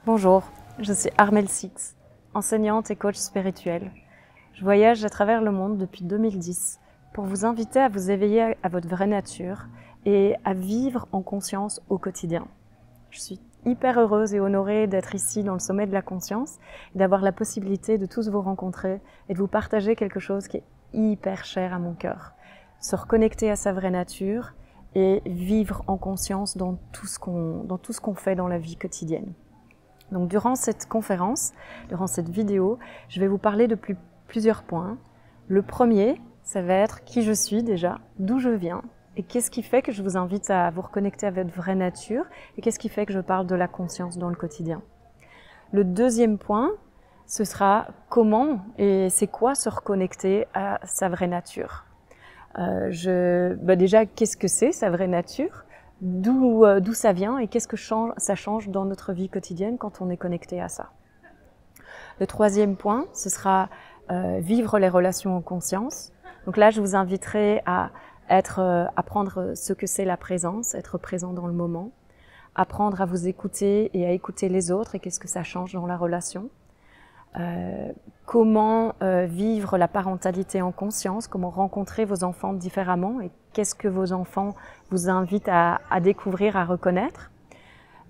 Bonjour, je suis Armelle Six, enseignante et coach spirituel. Je voyage à travers le monde depuis 2010 pour vous inviter à vous éveiller à votre vraie nature et à vivre en conscience au quotidien. Je suis hyper heureuse et honorée d'être ici dans le sommet de la conscience et d'avoir la possibilité de tous vous rencontrer et de vous partager quelque chose qui est hyper cher à mon cœur. Se reconnecter à sa vraie nature et vivre en conscience dans tout ce qu'on fait dans la vie quotidienne. Donc durant cette conférence, durant cette vidéo, je vais vous parler de plusieurs points. Le premier, ça va être qui je suis déjà, d'où je viens et qu'est-ce qui fait que je vous invite à vous reconnecter à votre vraie nature et qu'est-ce qui fait que je parle de la conscience dans le quotidien. Le deuxième point, ce sera comment et c'est quoi se reconnecter à sa vraie nature. Déjà, qu'est-ce que c'est sa vraie nature ? D'où ça vient et qu'est-ce que ça change dans notre vie quotidienne quand on est connecté à ça. Le troisième point, ce sera vivre les relations en conscience. Donc là, je vous inviterai à apprendre ce que c'est la présence, être présent dans le moment, apprendre à vous écouter et à écouter les autres et qu'est-ce que ça change dans la relation. Comment vivre la parentalité en conscience, comment rencontrer vos enfants différemment et qu'est-ce que vos enfants vous invitent à découvrir, à reconnaître.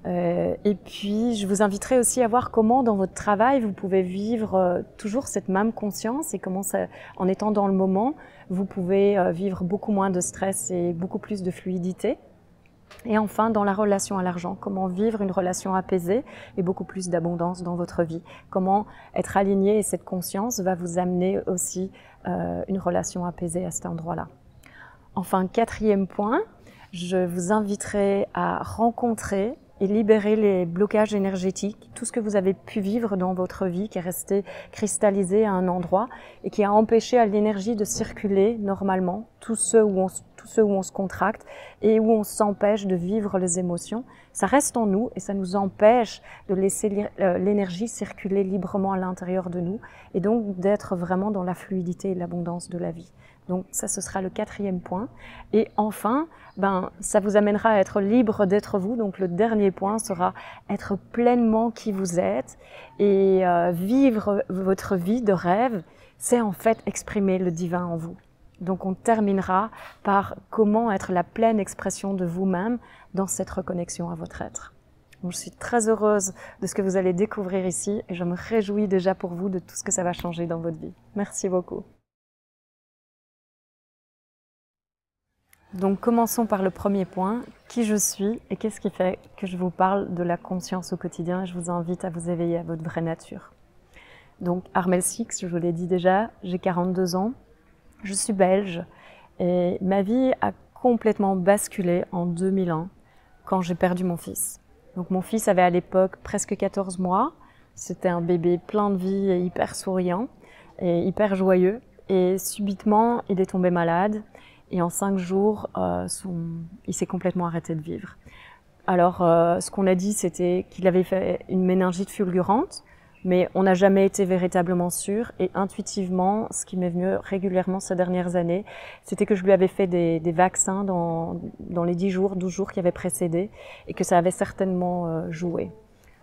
Et puis, je vous inviterai aussi à voir comment dans votre travail, vous pouvez vivre toujours cette même conscience et comment, en étant dans le moment, vous pouvez vivre beaucoup moins de stress et beaucoup plus de fluidité. Et enfin, dans la relation à l'argent, comment vivre une relation apaisée et beaucoup plus d'abondance dans votre vie. Comment être aligné et cette conscience va vous amener aussi une relation apaisée à cet endroit-là. Enfin, quatrième point, je vous inviterai à rencontrer et libérer les blocages énergétiques, tout ce que vous avez pu vivre dans votre vie qui est resté cristallisé à un endroit et qui a empêché à l'énergie de circuler normalement, tous ceux où on se contracte et où on s'empêche de vivre les émotions. Ça reste en nous et ça nous empêche de laisser l'énergie circuler librement à l'intérieur de nous et donc d'être vraiment dans la fluidité et l'abondance de la vie. Donc ça, ce sera le quatrième point. Et enfin, ça vous amènera à être libre d'être vous. Donc le dernier point sera être pleinement qui vous êtes et vivre votre vie de rêve, c'est en fait exprimer le divin en vous. Donc on terminera par comment être la pleine expression de vous-même dans cette reconnexion à votre être. Donc, je suis très heureuse de ce que vous allez découvrir ici et je me réjouis déjà pour vous de tout ce que ça va changer dans votre vie. Merci beaucoup. Donc commençons par le premier point, qui je suis et qu'est-ce qui fait que je vous parle de la conscience au quotidien et je vous invite à vous éveiller à votre vraie nature. Donc Armelle Six, je vous l'ai dit déjà, j'ai 42 ans, je suis belge et ma vie a complètement basculé en 2001 quand j'ai perdu mon fils. Donc mon fils avait à l'époque presque 14 mois, c'était un bébé plein de vie et hyper souriant et hyper joyeux et subitement il est tombé malade. Et en 5 jours, il s'est complètement arrêté de vivre. Alors, ce qu'on a dit, c'était qu'il avait fait une méningite fulgurante, mais on n'a jamais été véritablement sûr. Et intuitivement, ce qui m'est venu régulièrement ces dernières années, c'était que je lui avais fait des vaccins dans les 10 jours, 12 jours qui avaient précédé, et que ça avait certainement joué.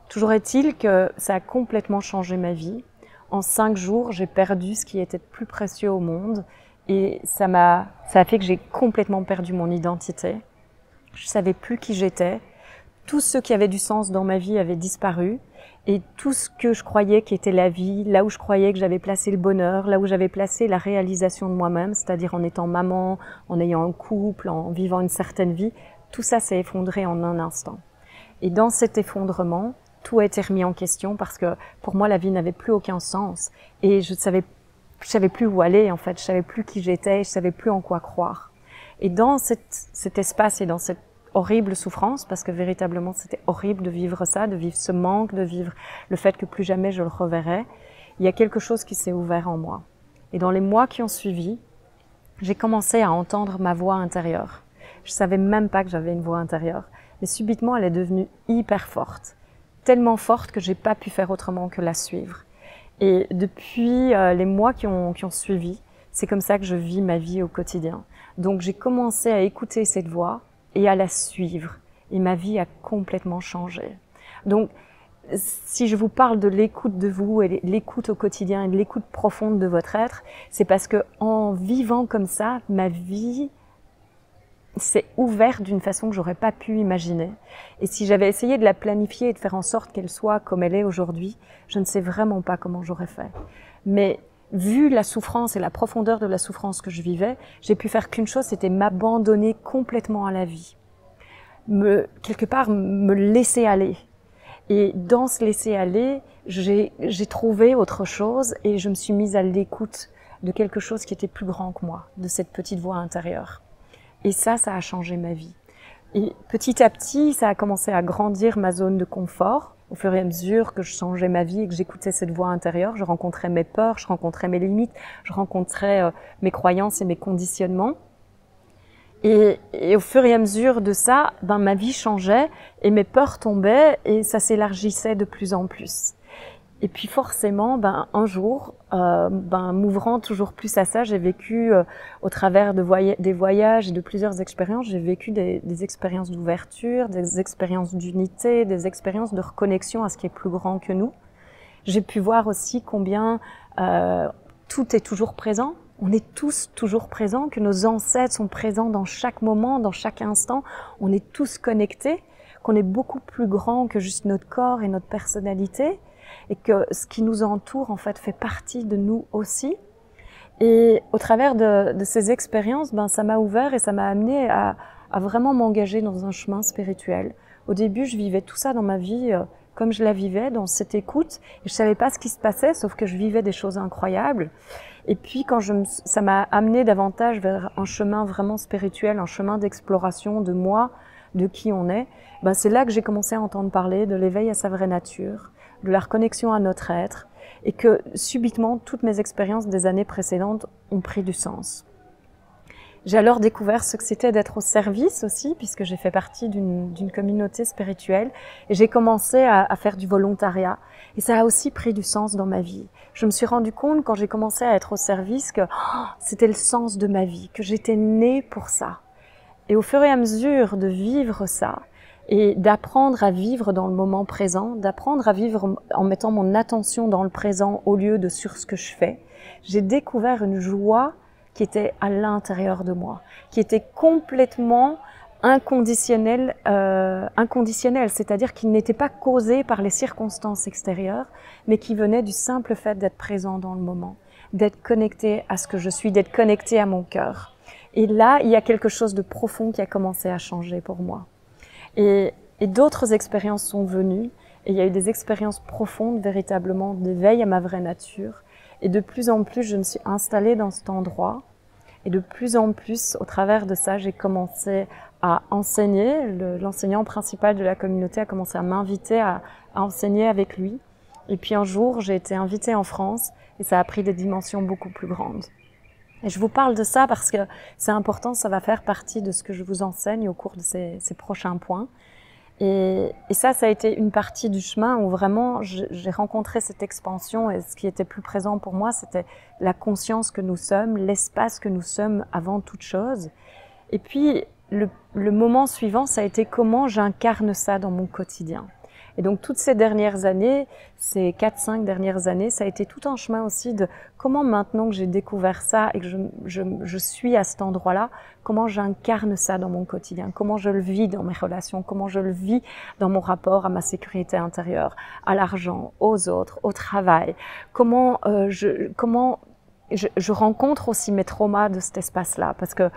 Toujours est-il que ça a complètement changé ma vie. En 5 jours, j'ai perdu ce qui était le plus précieux au monde. Et ça a fait que j'ai complètement perdu mon identité. Je savais plus qui j'étais. Tout ce qui avait du sens dans ma vie avait disparu. Et tout ce que je croyais qui était la vie, là où je croyais que j'avais placé le bonheur, là où j'avais placé la réalisation de moi-même, c'est-à-dire en étant maman, en ayant un couple, en vivant une certaine vie, tout ça s'est effondré en un instant. Et dans cet effondrement, tout a été remis en question parce que pour moi, la vie n'avait plus aucun sens. Et je savais plus où aller en fait, je savais plus qui j'étais, je savais plus en quoi croire. Et dans cet espace et dans cette horrible souffrance, parce que véritablement c'était horrible de vivre ça, de vivre ce manque, de vivre le fait que plus jamais je le reverrai, il y a quelque chose qui s'est ouvert en moi. Et dans les mois qui ont suivi, j'ai commencé à entendre ma voix intérieure. Je savais même pas que j'avais une voix intérieure, mais subitement elle est devenue hyper forte, tellement forte que j'ai pas pu faire autrement que la suivre. Et depuis les mois qui ont suivi, c'est comme ça que je vis ma vie au quotidien. Donc j'ai commencé à écouter cette voix et à la suivre. Et ma vie a complètement changé. Donc si je vous parle de l'écoute de vous et l'écoute au quotidien et de l'écoute profonde de votre être, c'est parce que en vivant comme ça, ma vie s'est ouverte d'une façon que j'aurais pas pu imaginer. Et si j'avais essayé de la planifier et de faire en sorte qu'elle soit comme elle est aujourd'hui, je ne sais vraiment pas comment j'aurais fait. Mais vu la souffrance et la profondeur de la souffrance que je vivais, j'ai pu faire qu'une chose, c'était m'abandonner complètement à la vie. Quelque part, me laisser aller. Et dans ce laisser aller, j'ai trouvé autre chose et je me suis mise à l'écoute de quelque chose qui était plus grand que moi, de cette petite voix intérieure. Et ça a changé ma vie. Et petit à petit, ça a commencé à grandir ma zone de confort. Au fur et à mesure que je changeais ma vie et que j'écoutais cette voix intérieure, je rencontrais mes peurs, je rencontrais mes limites, je rencontrais mes croyances et mes conditionnements. Et au fur et à mesure de ça, ma vie changeait et mes peurs tombaient et ça s'élargissait de plus en plus. Et puis forcément, un jour, m'ouvrant toujours plus à ça, j'ai vécu au travers des voyages et de plusieurs expériences, j'ai vécu des expériences d'ouverture, des expériences d'unité, des expériences de reconnexion à ce qui est plus grand que nous. J'ai pu voir aussi combien tout est toujours présent. On est tous toujours présents, que nos ancêtres sont présents dans chaque moment, dans chaque instant. On est tous connectés, qu'on est beaucoup plus grand que juste notre corps et notre personnalité, et que ce qui nous entoure, en fait, fait partie de nous aussi. Et au travers de ces expériences, ça m'a ouvert et ça m'a amené à vraiment m'engager dans un chemin spirituel. Au début, je vivais tout ça dans ma vie comme je la vivais, dans cette écoute, et je savais pas ce qui se passait, sauf que je vivais des choses incroyables. Et puis quand ça m'a amené davantage vers un chemin vraiment spirituel, un chemin d'exploration de moi, de qui on est, c'est là que j'ai commencé à entendre parler de l'éveil à sa vraie nature, de la reconnexion à notre être, et que subitement toutes mes expériences des années précédentes ont pris du sens. J'ai alors découvert ce que c'était d'être au service aussi, puisque j'ai fait partie d'une communauté spirituelle, et j'ai commencé à faire du volontariat. Et ça a aussi pris du sens dans ma vie. Je me suis rendu compte quand j'ai commencé à être au service que c'était le sens de ma vie, que j'étais née pour ça. Et au fur et à mesure de vivre ça, et d'apprendre à vivre dans le moment présent, d'apprendre à vivre en mettant mon attention dans le présent au lieu de sur ce que je fais, j'ai découvert une joie qui était à l'intérieur de moi, qui était complètement inconditionnelle, c'est-à-dire qu'il n'était pas causé par les circonstances extérieures, mais qui venait du simple fait d'être présent dans le moment, d'être connecté à ce que je suis, d'être connecté à mon cœur. Et là, il y a quelque chose de profond qui a commencé à changer pour moi. Et d'autres expériences sont venues, et il y a eu des expériences profondes, véritablement, d'éveil à ma vraie nature. Et de plus en plus, je me suis installée dans cet endroit. Et de plus en plus, au travers de ça, j'ai commencé à enseigner. L'enseignant principal de la communauté a commencé à m'inviter à enseigner avec lui. Et puis un jour, j'ai été invitée en France et ça a pris des dimensions beaucoup plus grandes. Et je vous parle de ça parce que c'est important, ça va faire partie de ce que je vous enseigne au cours de ces prochains points. Et ça a été une partie du chemin où vraiment j'ai rencontré cette expansion et ce qui était plus présent pour moi, c'était la conscience que nous sommes, l'espace que nous sommes avant toute chose. Et puis le moment suivant, ça a été comment j'incarne ça dans mon quotidien. Et donc toutes ces dernières années, ces 4-5 dernières années, ça a été tout un chemin aussi de comment maintenant que j'ai découvert ça et que je suis à cet endroit-là, comment j'incarne ça dans mon quotidien, comment je le vis dans mes relations, comment je le vis dans mon rapport à ma sécurité intérieure, à l'argent, aux autres, au travail, comment je rencontre aussi mes traumas de cet espace-là, parce que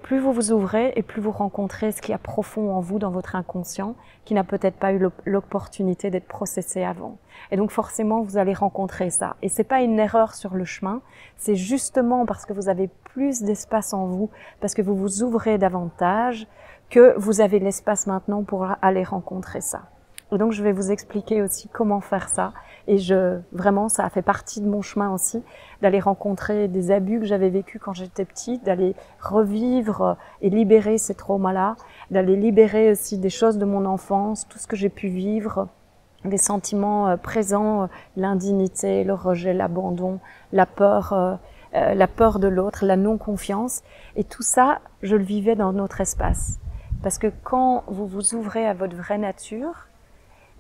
plus vous vous ouvrez et plus vous rencontrez ce qu'il y a profond en vous, dans votre inconscient, qui n'a peut-être pas eu l'opportunité d'être processé avant. Et donc forcément, vous allez rencontrer ça. Et c'est pas une erreur sur le chemin, c'est justement parce que vous avez plus d'espace en vous, parce que vous vous ouvrez davantage, que vous avez l'espace maintenant pour aller rencontrer ça. Et donc je vais vous expliquer aussi comment faire ça. Et vraiment, ça a fait partie de mon chemin aussi, d'aller rencontrer des abus que j'avais vécus quand j'étais petite, d'aller revivre et libérer ces traumas-là, d'aller libérer aussi des choses de mon enfance, tout ce que j'ai pu vivre, des sentiments présents, l'indignité, le rejet, l'abandon, la peur de l'autre, la non-confiance. Et tout ça, je le vivais dans notre espace. Parce que quand vous vous ouvrez à votre vraie nature,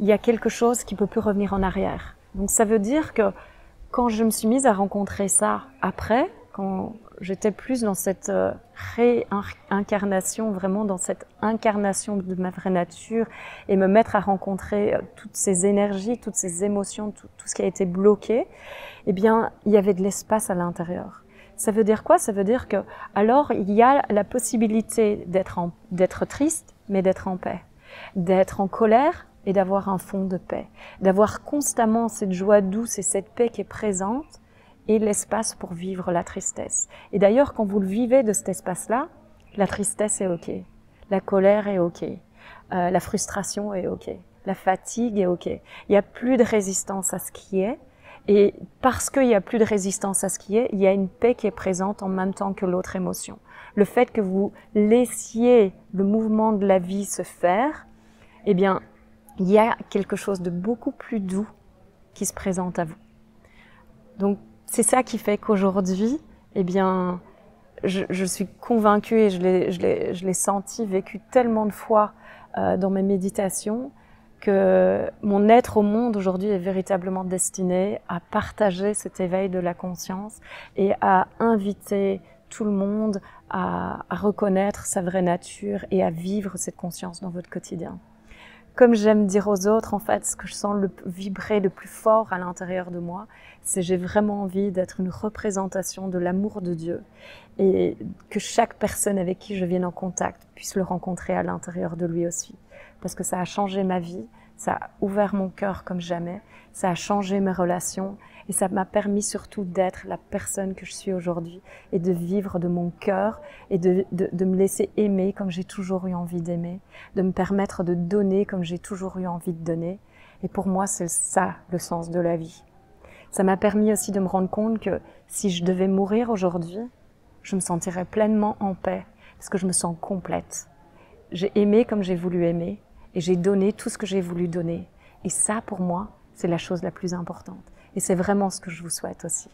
il y a quelque chose qui ne peut plus revenir en arrière. Donc ça veut dire que quand je me suis mise à rencontrer ça après, quand j'étais plus dans cette réincarnation, vraiment dans cette incarnation de ma vraie nature, et me mettre à rencontrer toutes ces énergies, toutes ces émotions, tout ce qui a été bloqué, eh bien, il y avait de l'espace à l'intérieur. Ça veut dire quoi? Ça veut dire que, alors, il y a la possibilité d'être triste, mais d'être en paix, d'être en colère et d'avoir un fond de paix, d'avoir constamment cette joie douce et cette paix qui est présente, et l'espace pour vivre la tristesse. Et d'ailleurs, quand vous le vivez de cet espace-là, la tristesse est OK, la colère est OK, la frustration est OK, la fatigue est OK. Il n'y a plus de résistance à ce qui est, et parce qu'il n'y a plus de résistance à ce qui est, il y a une paix qui est présente en même temps que l'autre émotion. Le fait que vous laissiez le mouvement de la vie se faire, eh bien, il y a quelque chose de beaucoup plus doux qui se présente à vous. Donc, c'est ça qui fait qu'aujourd'hui, eh bien, je suis convaincue et je l'ai senti, vécu tellement de fois dans mes méditations, que mon être au monde aujourd'hui est véritablement destiné à partager cet éveil de la conscience et à inviter tout le monde à reconnaître sa vraie nature et à vivre cette conscience dans votre quotidien. Comme j'aime dire aux autres, en fait, ce que je sens vibrer le plus fort à l'intérieur de moi, c'est j'ai vraiment envie d'être une représentation de l'amour de Dieu et que chaque personne avec qui je vienne en contact puisse le rencontrer à l'intérieur de lui aussi. Parce que ça a changé ma vie, ça a ouvert mon cœur comme jamais, ça a changé mes relations et ça m'a permis surtout d'être la personne que je suis aujourd'hui et de vivre de mon cœur et de me laisser aimer comme j'ai toujours eu envie d'aimer, de me permettre de donner comme j'ai toujours eu envie de donner. Et pour moi, c'est ça le sens de la vie. Ça m'a permis aussi de me rendre compte que si je devais mourir aujourd'hui, je me sentirais pleinement en paix parce que je me sens complète. J'ai aimé comme j'ai voulu aimer et j'ai donné tout ce que j'ai voulu donner. Et ça, pour moi, c'est la chose la plus importante. Et c'est vraiment ce que je vous souhaite aussi.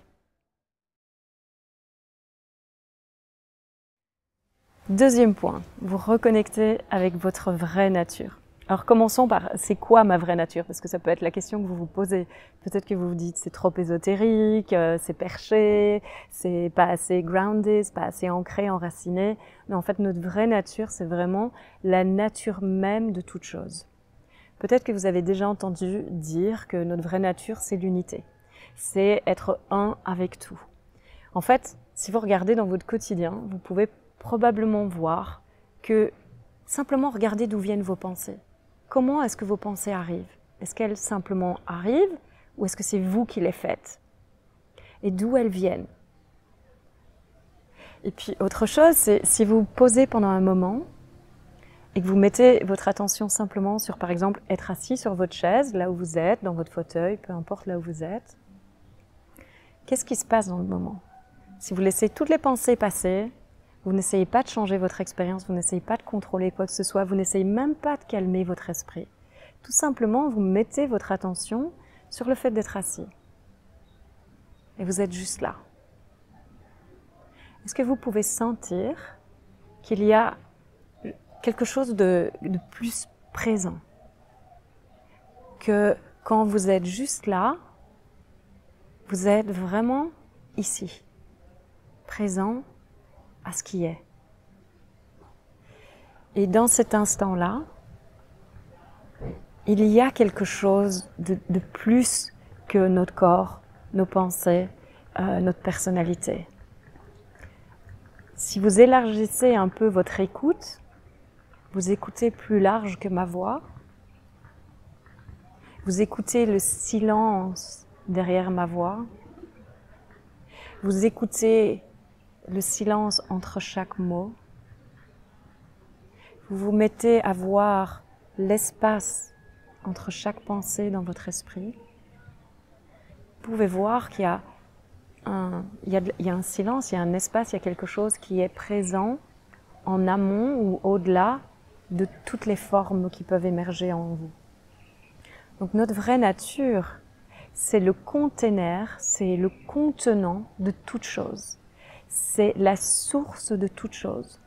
Deuxième point, vous reconnectez avec votre vraie nature. Alors commençons par, c'est quoi ma vraie nature? Parce que ça peut être la question que vous vous posez. Peut-être que vous vous dites, c'est trop ésotérique, c'est perché, c'est pas assez grounded, c'est pas assez ancré, enraciné. Mais en fait, notre vraie nature, c'est vraiment la nature même de toute chose. Peut-être que vous avez déjà entendu dire que notre vraie nature, c'est l'unité. C'est être un avec tout. En fait, si vous regardez dans votre quotidien, vous pouvez probablement voir que simplement regardez d'où viennent vos pensées. Comment est-ce que vos pensées arrivent? Est-ce qu'elles simplement arrivent ou est-ce que c'est vous qui les faites? Et d'où elles viennent? Et puis autre chose, c'est si vous vous posez pendant un moment et que vous mettez votre attention simplement sur, par exemple, être assis sur votre chaise, là où vous êtes, dans votre fauteuil, peu importe là où vous êtes, qu'est-ce qui se passe dans le moment? Si vous laissez toutes les pensées passer, vous n'essayez pas de changer votre expérience, vous n'essayez pas de contrôler quoi que ce soit, vous n'essayez même pas de calmer votre esprit. Tout simplement, vous mettez votre attention sur le fait d'être assis. Et vous êtes juste là. Est-ce que vous pouvez sentir qu'il y a quelque chose de plus présent? Que quand vous êtes juste là, vous êtes vraiment ici, présent à ce qui est. Et dans cet instant-là, il y a quelque chose de plus que notre corps, nos pensées, notre personnalité. Si vous élargissez un peu votre écoute, vous écoutez plus large que ma voix, vous écoutez le silence derrière ma voix, vous écoutez le silence entre chaque mot. Vous vous mettez à voir l'espace entre chaque pensée dans votre esprit. Vous pouvez voir qu'il y a un silence, il y a un espace, il y a quelque chose qui est présent en amont ou au-delà de toutes les formes qui peuvent émerger en vous. Donc notre vraie nature, c'est le container, c'est le contenant de toute chose. C'est la source de toute chose.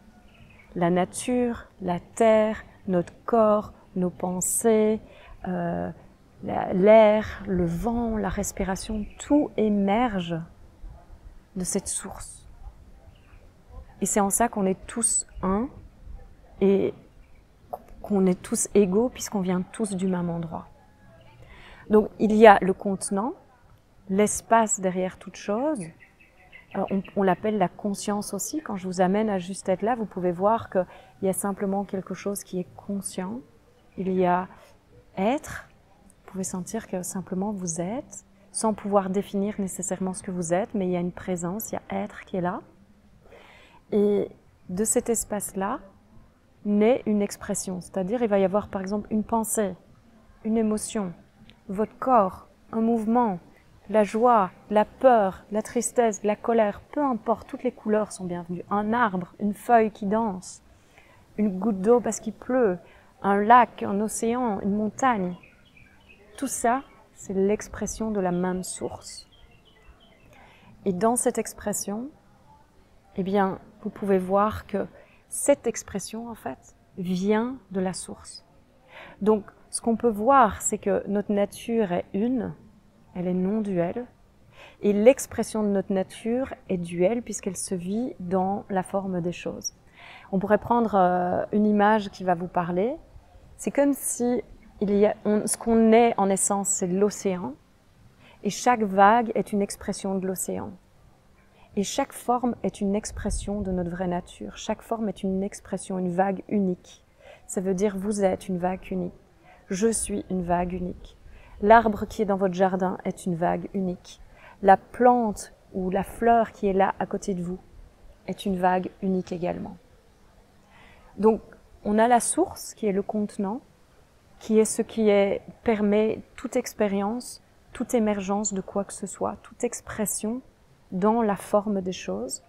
La nature, la terre, notre corps, nos pensées, l'air, le vent, la respiration, tout émerge de cette source. Et c'est en ça qu'on est tous un et qu'on est tous égaux puisqu'on vient tous du même endroit. Donc il y a le contenant, l'espace derrière toute chose. On l'appelle la conscience aussi. Quand je vous amène à juste être là, vous pouvez voir qu'il y a simplement quelque chose qui est conscient. Il y a être. Vous pouvez sentir que simplement vous êtes, sans pouvoir définir nécessairement ce que vous êtes, mais il y a une présence, il y a être qui est là. Et de cet espace-là naît une expression. C'est-à-dire, il va y avoir par exemple une pensée, une émotion, votre corps, un mouvement, la joie, la peur, la tristesse, la colère, peu importe, toutes les couleurs sont bienvenues. Un arbre, une feuille qui danse, une goutte d'eau parce qu'il pleut, un lac, un océan, une montagne. Tout ça, c'est l'expression de la même source. Et dans cette expression, eh bien, vous pouvez voir que cette expression, en fait, vient de la source. Donc, ce qu'on peut voir, c'est que notre nature est une, elle est non duelle, et l'expression de notre nature est duelle puisqu'elle se vit dans la forme des choses. On pourrait prendre une image qui va vous parler. C'est comme si ce qu'on est en essence, c'est l'océan, et chaque vague est une expression de l'océan. Et chaque forme est une expression de notre vraie nature. Chaque forme est une expression, une vague unique. Ça veut dire vous êtes une vague unique. Je suis une vague unique. L'arbre qui est dans votre jardin est une vague unique. La plante ou la fleur qui est là à côté de vous est une vague unique également. Donc, on a la source qui est le contenant, qui est ce qui permet toute expérience, toute émergence de quoi que ce soit, toute expression dans la forme des choses.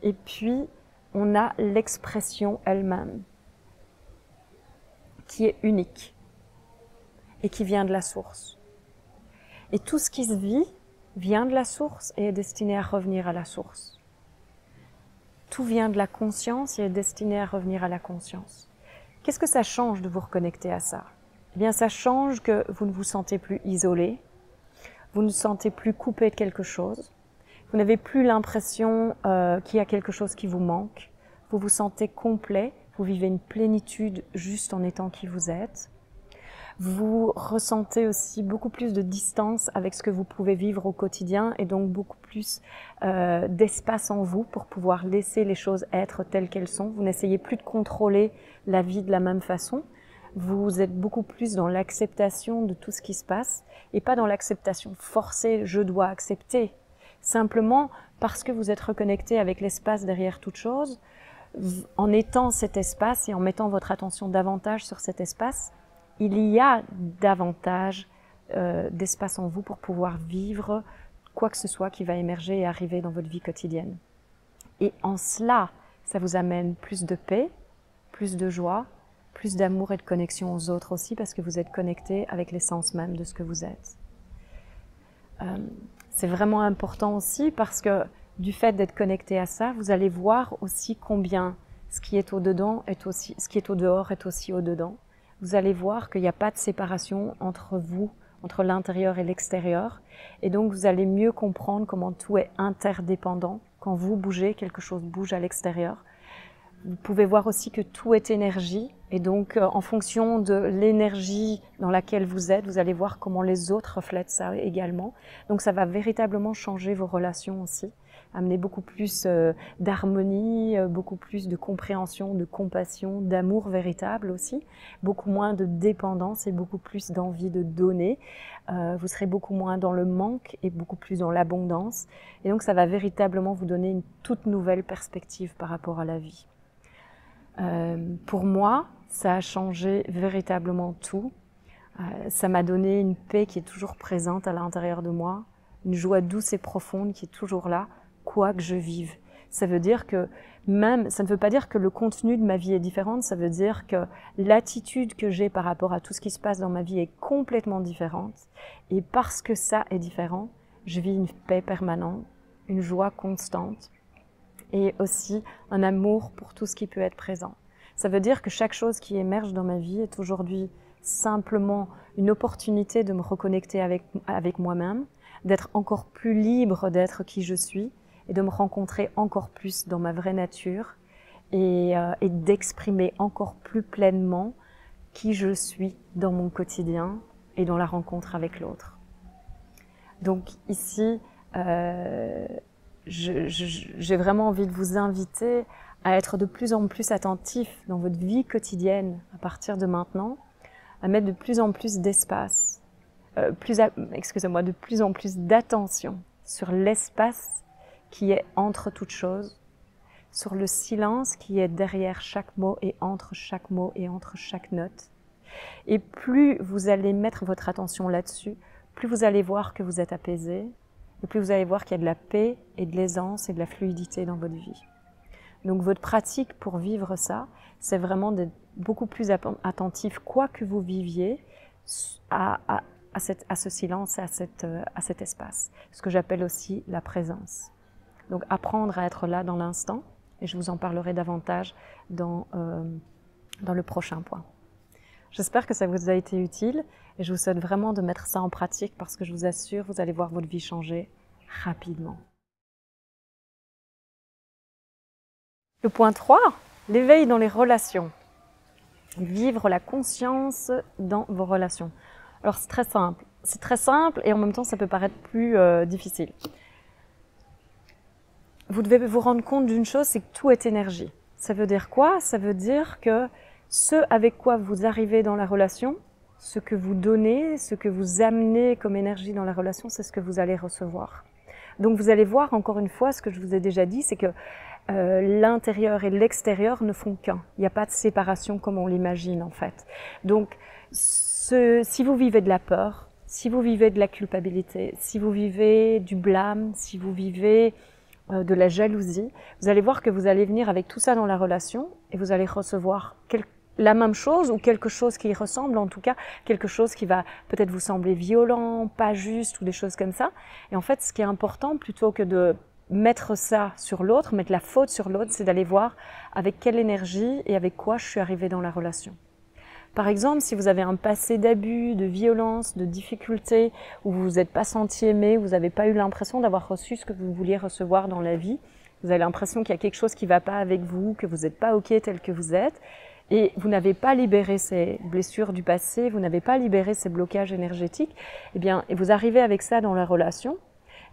Et puis, on a l'expression elle-même, qui est unique et qui vient de la source. Et tout ce qui se vit vient de la source et est destiné à revenir à la source. Tout vient de la conscience et est destiné à revenir à la conscience. Qu'est-ce que ça change de vous reconnecter à ça? Eh bien, ça change que vous ne vous sentez plus isolé, vous ne vous sentez plus coupé de quelque chose, vous n'avez plus l'impression qu'il y a quelque chose qui vous manque, vous vous sentez complet, vous vivez une plénitude juste en étant qui vous êtes. Vous ressentez aussi beaucoup plus de distance avec ce que vous pouvez vivre au quotidien et donc beaucoup plus d'espace en vous pour pouvoir laisser les choses être telles qu'elles sont. Vous n'essayez plus de contrôler la vie de la même façon. Vous êtes beaucoup plus dans l'acceptation de tout ce qui se passe et pas dans l'acceptation forcée, je dois accepter. Simplement parce que vous êtes reconnecté avec l'espace derrière toute chose, en étant cet espace et en mettant votre attention davantage sur cet espace, il y a davantage d'espace en vous pour pouvoir vivre quoi que ce soit qui va émerger et arriver dans votre vie quotidienne. Et en cela, ça vous amène plus de paix, plus de joie, plus d'amour et de connexion aux autres aussi parce que vous êtes connecté avec l'essence même de ce que vous êtes. C'est vraiment important aussi parce que du fait d'être connecté à ça, vous allez voir aussi combien ce qui est au-dedans est aussi, ce qui est au-dehors est aussi au-dedans. Vous allez voir qu'il n'y a pas de séparation entre vous, entre l'intérieur et l'extérieur. Et donc, vous allez mieux comprendre comment tout est interdépendant. Quand vous bougez, quelque chose bouge à l'extérieur. Vous pouvez voir aussi que tout est énergie. Et donc, en fonction de l'énergie dans laquelle vous êtes, vous allez voir comment les autres reflètent ça également. Donc, ça va véritablement changer vos relations aussi. Amener beaucoup plus d'harmonie, beaucoup plus de compréhension, de compassion, d'amour véritable aussi, beaucoup moins de dépendance et beaucoup plus d'envie de donner. Vous serez beaucoup moins dans le manque et beaucoup plus dans l'abondance. Et donc ça va véritablement vous donner une toute nouvelle perspective par rapport à la vie. Pour moi, ça a changé véritablement tout. Ça m'a donné une paix qui est toujours présente à l'intérieur de moi, une joie douce et profonde qui est toujours là, quoi que je vive. Ça veut dire que même, ça ne veut pas dire que le contenu de ma vie est différent, ça veut dire que l'attitude que j'ai par rapport à tout ce qui se passe dans ma vie est complètement différente. Et parce que ça est différent, je vis une paix permanente, une joie constante et aussi un amour pour tout ce qui peut être présent. Ça veut dire que chaque chose qui émerge dans ma vie est aujourd'hui simplement une opportunité de me reconnecter avec moi-même, d'être encore plus libre d'être qui je suis et de me rencontrer encore plus dans ma vraie nature et d'exprimer encore plus pleinement qui je suis dans mon quotidien et dans la rencontre avec l'autre. Donc ici, j'ai vraiment envie de vous inviter à être de plus en plus attentif dans votre vie quotidienne à partir de maintenant, à mettre de plus en plus d'espace, de plus en plus d'attention sur l'espace qui est entre toutes choses, sur le silence qui est derrière chaque mot et entre chaque mot et entre chaque note. Et plus vous allez mettre votre attention là-dessus, plus vous allez voir que vous êtes apaisé, et plus vous allez voir qu'il y a de la paix et de l'aisance et de la fluidité dans votre vie. Donc votre pratique pour vivre ça, c'est vraiment d'être beaucoup plus attentif, quoi que vous viviez, à ce silence, à cet espace. Ce que j'appelle aussi la présence. Donc apprendre à être là dans l'instant, et je vous en parlerai davantage dans le prochain point. J'espère que ça vous a été utile et je vous souhaite vraiment de mettre ça en pratique parce que je vous assure, vous allez voir votre vie changer rapidement. Le point 3, l'éveil dans les relations. Vivre la conscience dans vos relations. Alors c'est très simple. C'est très simple et en même temps ça peut paraître plus difficile. Vous devez vous rendre compte d'une chose, c'est que tout est énergie. Ça veut dire quoi? Ça veut dire que ce avec quoi vous arrivez dans la relation, ce que vous donnez, ce que vous amenez comme énergie dans la relation, c'est ce que vous allez recevoir. Donc vous allez voir encore une fois, ce que je vous ai déjà dit, c'est que l'intérieur et l'extérieur ne font qu'un. Il n'y a pas de séparation comme on l'imagine en fait. Donc si vous vivez de la peur, si vous vivez de la culpabilité, si vous vivez du blâme, si vous vivez de la jalousie, vous allez voir que vous allez venir avec tout ça dans la relation et vous allez recevoir la même chose ou quelque chose qui y ressemble, en tout cas quelque chose qui va peut-être vous sembler violent, pas juste ou des choses comme ça. Et en fait, ce qui est important, plutôt que de mettre ça sur l'autre, mettre la faute sur l'autre, c'est d'aller voir avec quelle énergie et avec quoi je suis arrivée dans la relation. Par exemple, si vous avez un passé d'abus, de violence, de difficultés, où vous vous êtes pas senti aimé, vous n'avez pas eu l'impression d'avoir reçu ce que vous vouliez recevoir dans la vie, vous avez l'impression qu'il y a quelque chose qui ne va pas avec vous, que vous n'êtes pas OK tel que vous êtes, et vous n'avez pas libéré ces blessures du passé, vous n'avez pas libéré ces blocages énergétiques, et vous arrivez avec ça dans la relation.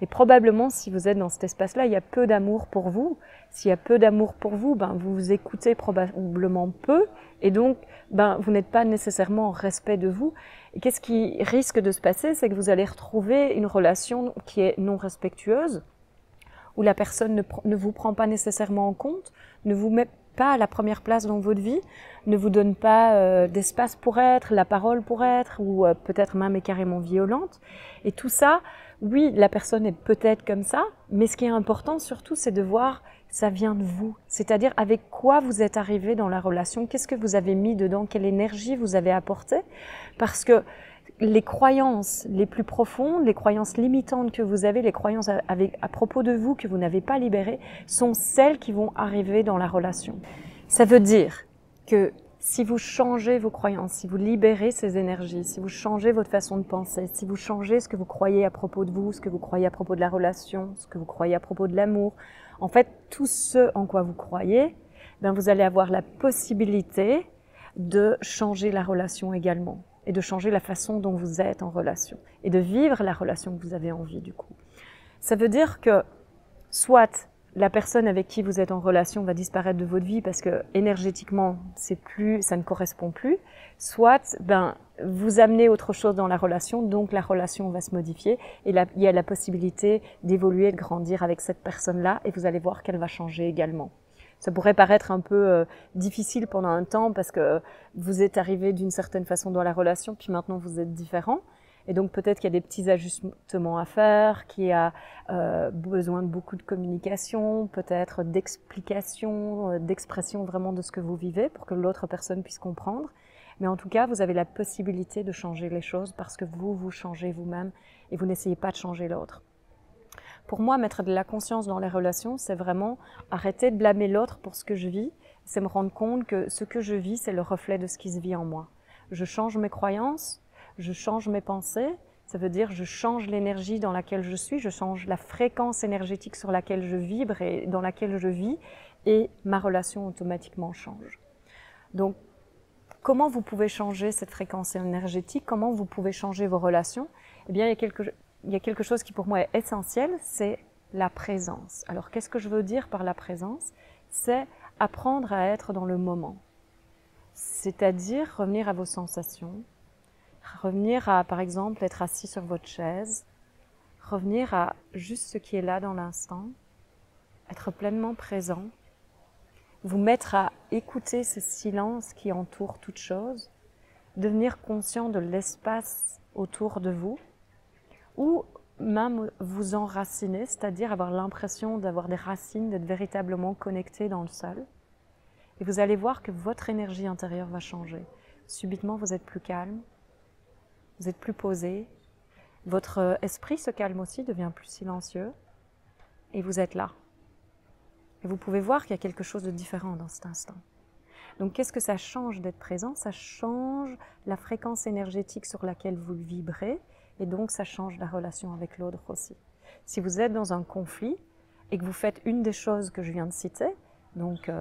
Et probablement, si vous êtes dans cet espace-là, il y a peu d'amour pour vous. S'il y a peu d'amour pour vous, vous vous écoutez probablement peu, et donc vous n'êtes pas nécessairement en respect de vous. Et qu'est-ce qui risque de se passer? C'est que vous allez retrouver une relation qui est non respectueuse, où la personne ne vous prend pas nécessairement en compte, ne vous met pas à la première place dans votre vie, ne vous donne pas d'espace pour être, la parole pour être, ou peut-être même est carrément violente. Et tout ça, oui, la personne est peut-être comme ça, mais ce qui est important surtout, c'est de voir ça vient de vous. C'est-à-dire avec quoi vous êtes arrivé dans la relation, qu'est-ce que vous avez mis dedans, quelle énergie vous avez apporté. Parce que les croyances les plus profondes, les croyances limitantes que vous avez, les croyances à propos de vous que vous n'avez pas libérées, sont celles qui vont arriver dans la relation. Ça veut dire que si vous changez vos croyances, si vous libérez ces énergies, si vous changez votre façon de penser, si vous changez ce que vous croyez à propos de vous, ce que vous croyez à propos de la relation, ce que vous croyez à propos de l'amour, en fait, tout ce en quoi vous croyez, vous allez avoir la possibilité de changer la relation également et de changer la façon dont vous êtes en relation et de vivre la relation que vous avez envie du coup. Ça veut dire que soit la personne avec qui vous êtes en relation va disparaître de votre vie parce que énergétiquement ça ne correspond plus, soit vous amenez autre chose dans la relation, donc la relation va se modifier et il y a la possibilité d'évoluer, de grandir avec cette personne-là et vous allez voir qu'elle va changer également. Ça pourrait paraître un peu difficile pendant un temps parce que vous êtes arrivé d'une certaine façon dans la relation, puis maintenant vous êtes différent. Et donc peut-être qu'il y a des petits ajustements à faire, qu'il y a besoin de beaucoup de communication, peut-être d'explication, d'expression vraiment de ce que vous vivez pour que l'autre personne puisse comprendre. Mais en tout cas, vous avez la possibilité de changer les choses parce que vous changez vous-même et vous n'essayez pas de changer l'autre. Pour moi, mettre de la conscience dans les relations, c'est vraiment arrêter de blâmer l'autre pour ce que je vis. C'est me rendre compte que ce que je vis, c'est le reflet de ce qui se vit en moi. je change mes croyances, je change mes pensées, ça veut dire je change l'énergie dans laquelle je suis, je change la fréquence énergétique sur laquelle je vibre et dans laquelle je vis, et ma relation automatiquement change. Donc, comment vous pouvez changer cette fréquence énergétique? Comment vous pouvez changer vos relations? Eh bien, il y a quelque chose qui pour moi est essentiel, c'est la présence. Alors, qu'est-ce que je veux dire par la présence? C'est apprendre à être dans le moment. C'est-à-dire revenir à vos sensations, revenir à, par exemple, être assis sur votre chaise, revenir à juste ce qui est là dans l'instant, être pleinement présent, vous mettre à écouter ce silence qui entoure toute chose, devenir conscient de l'espace autour de vous, ou même vous enraciner, c'est-à-dire avoir l'impression d'avoir des racines, d'être véritablement connecté dans le sol. Et vous allez voir que votre énergie intérieure va changer. Subitement, vous êtes plus calme, vous êtes plus posé, votre esprit se calme aussi, devient plus silencieux, et vous êtes là. Et vous pouvez voir qu'il y a quelque chose de différent dans cet instant. Donc, qu'est-ce que ça change d'être présent? Ça change la fréquence énergétique sur laquelle vous vibrez, et donc ça change la relation avec l'autre aussi. Si vous êtes dans un conflit et que vous faites une des choses que je viens de citer, donc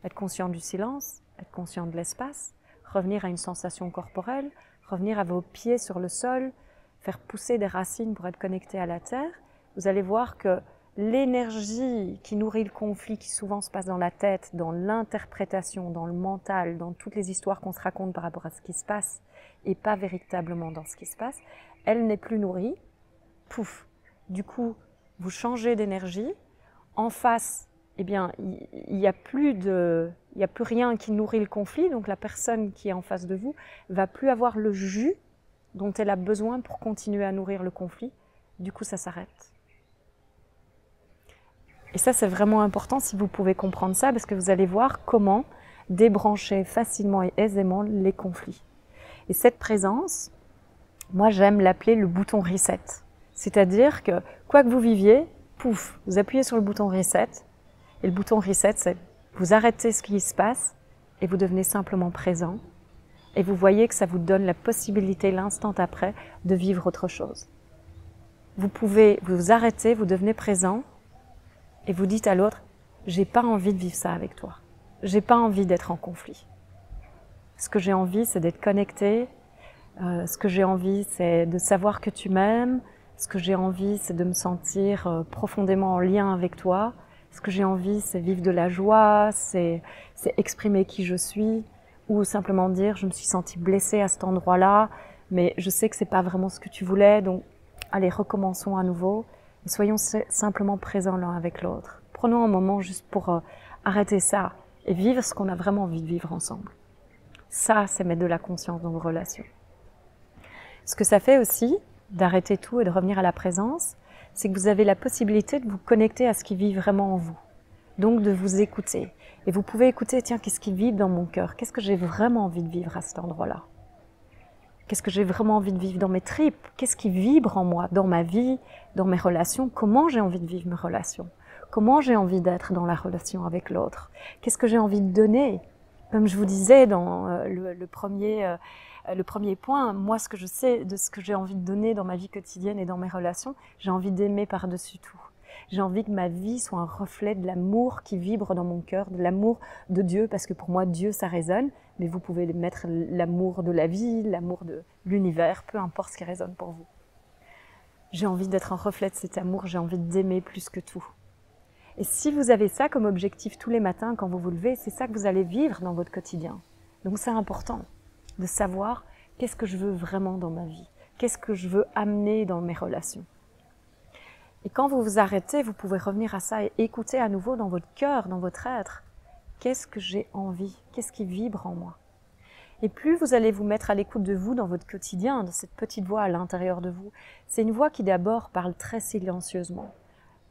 être conscient du silence, être conscient de l'espace, revenir à une sensation corporelle, revenir à vos pieds sur le sol, faire pousser des racines pour être connecté à la terre, vous allez voir que l'énergie qui nourrit le conflit, qui souvent se passe dans la tête, dans l'interprétation, dans le mental, dans toutes les histoires qu'on se raconte par rapport à ce qui se passe, et pas véritablement dans ce qui se passe, elle n'est plus nourrie. Pouf. Du coup, vous changez d'énergie. En face, eh bien, il n'y a plus rien qui nourrit le conflit, donc la personne qui est en face de vous va plus avoir le jus dont elle a besoin pour continuer à nourrir le conflit. Du coup, ça s'arrête. Et ça, c'est vraiment important si vous pouvez comprendre ça, parce que vous allez voir comment débrancher facilement et aisément les conflits. Et cette présence, moi, j'aime l'appeler le bouton reset. C'est-à-dire que, quoi que vous viviez, pouf, vous appuyez sur le bouton reset. Et le bouton reset, c'est vous arrêtez ce qui se passe et vous devenez simplement présent. Et vous voyez que ça vous donne la possibilité, l'instant après, de vivre autre chose. Vous pouvez vous arrêter, vous devenez présent et vous dites à l'autre, j'ai pas envie de vivre ça avec toi. J'ai pas envie d'être en conflit. Ce que j'ai envie, c'est d'être connecté. Ce que j'ai envie, c'est de savoir que tu m'aimes. Ce que j'ai envie, c'est de me sentir profondément en lien avec toi. Ce que j'ai envie, c'est vivre de la joie, c'est exprimer qui je suis, ou simplement dire, je me suis sentie blessée à cet endroit-là, mais je sais que c'est pas vraiment ce que tu voulais, donc allez, recommençons à nouveau. Et soyons simplement présents l'un avec l'autre. Prenons un moment juste pour arrêter ça et vivre ce qu'on a vraiment envie de vivre ensemble. Ça, c'est mettre de la conscience dans vos relations. Ce que ça fait aussi, d'arrêter tout et de revenir à la présence, c'est que vous avez la possibilité de vous connecter à ce qui vit vraiment en vous. Donc de vous écouter. Et vous pouvez écouter, tiens, qu'est-ce qui vibre dans mon cœur? Qu'est-ce que j'ai vraiment envie de vivre à cet endroit-là? Qu'est-ce que j'ai vraiment envie de vivre dans mes tripes? Qu'est-ce qui vibre en moi, dans ma vie, dans mes relations? Comment j'ai envie de vivre mes relations? Comment j'ai envie d'être dans la relation avec l'autre? Qu'est-ce que j'ai envie de donner? Comme je vous disais dans le premier point, moi, ce que je sais de ce que j'ai envie de donner dans ma vie quotidienne et dans mes relations, j'ai envie d'aimer par-dessus tout. J'ai envie que ma vie soit un reflet de l'amour qui vibre dans mon cœur, de l'amour de Dieu, parce que pour moi, Dieu, ça résonne, mais vous pouvez mettre l'amour de la vie, l'amour de l'univers, peu importe ce qui résonne pour vous. J'ai envie d'être un reflet de cet amour, j'ai envie d'aimer plus que tout. Et si vous avez ça comme objectif tous les matins quand vous vous levez, c'est ça que vous allez vivre dans votre quotidien. Donc c'est important de savoir qu'est-ce que je veux vraiment dans ma vie, qu'est-ce que je veux amener dans mes relations. Et quand vous vous arrêtez, vous pouvez revenir à ça et écouter à nouveau dans votre cœur, dans votre être, qu'est-ce que j'ai envie, qu'est-ce qui vibre en moi. Et plus vous allez vous mettre à l'écoute de vous dans votre quotidien, de cette petite voix à l'intérieur de vous, c'est une voix qui d'abord parle très silencieusement.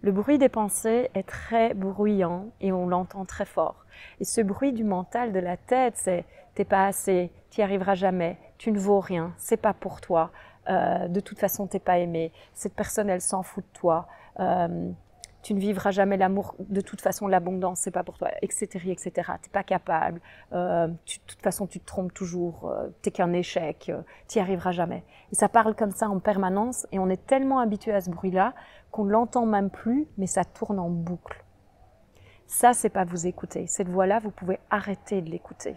Le bruit des pensées est très bruyant et on l'entend très fort. Et ce bruit du mental, de la tête, c'est « t'es pas assez, t'y arriveras jamais, tu ne vaux rien, c'est pas pour toi, de toute façon t'es pas aimé, cette personne elle s'en fout de toi, tu ne vivras jamais l'amour, de toute façon l'abondance c'est pas pour toi, etc., etc. T'es pas capable, de toute façon tu te trompes toujours, t'es qu'un échec, t'y arriveras jamais. Et ça parle comme ça en permanence et on est tellement habitué à ce bruit-là qu'on ne l'entend même plus, mais ça tourne en boucle. Ça, c'est pas vous écouter. Cette voix-là, vous pouvez arrêter de l'écouter.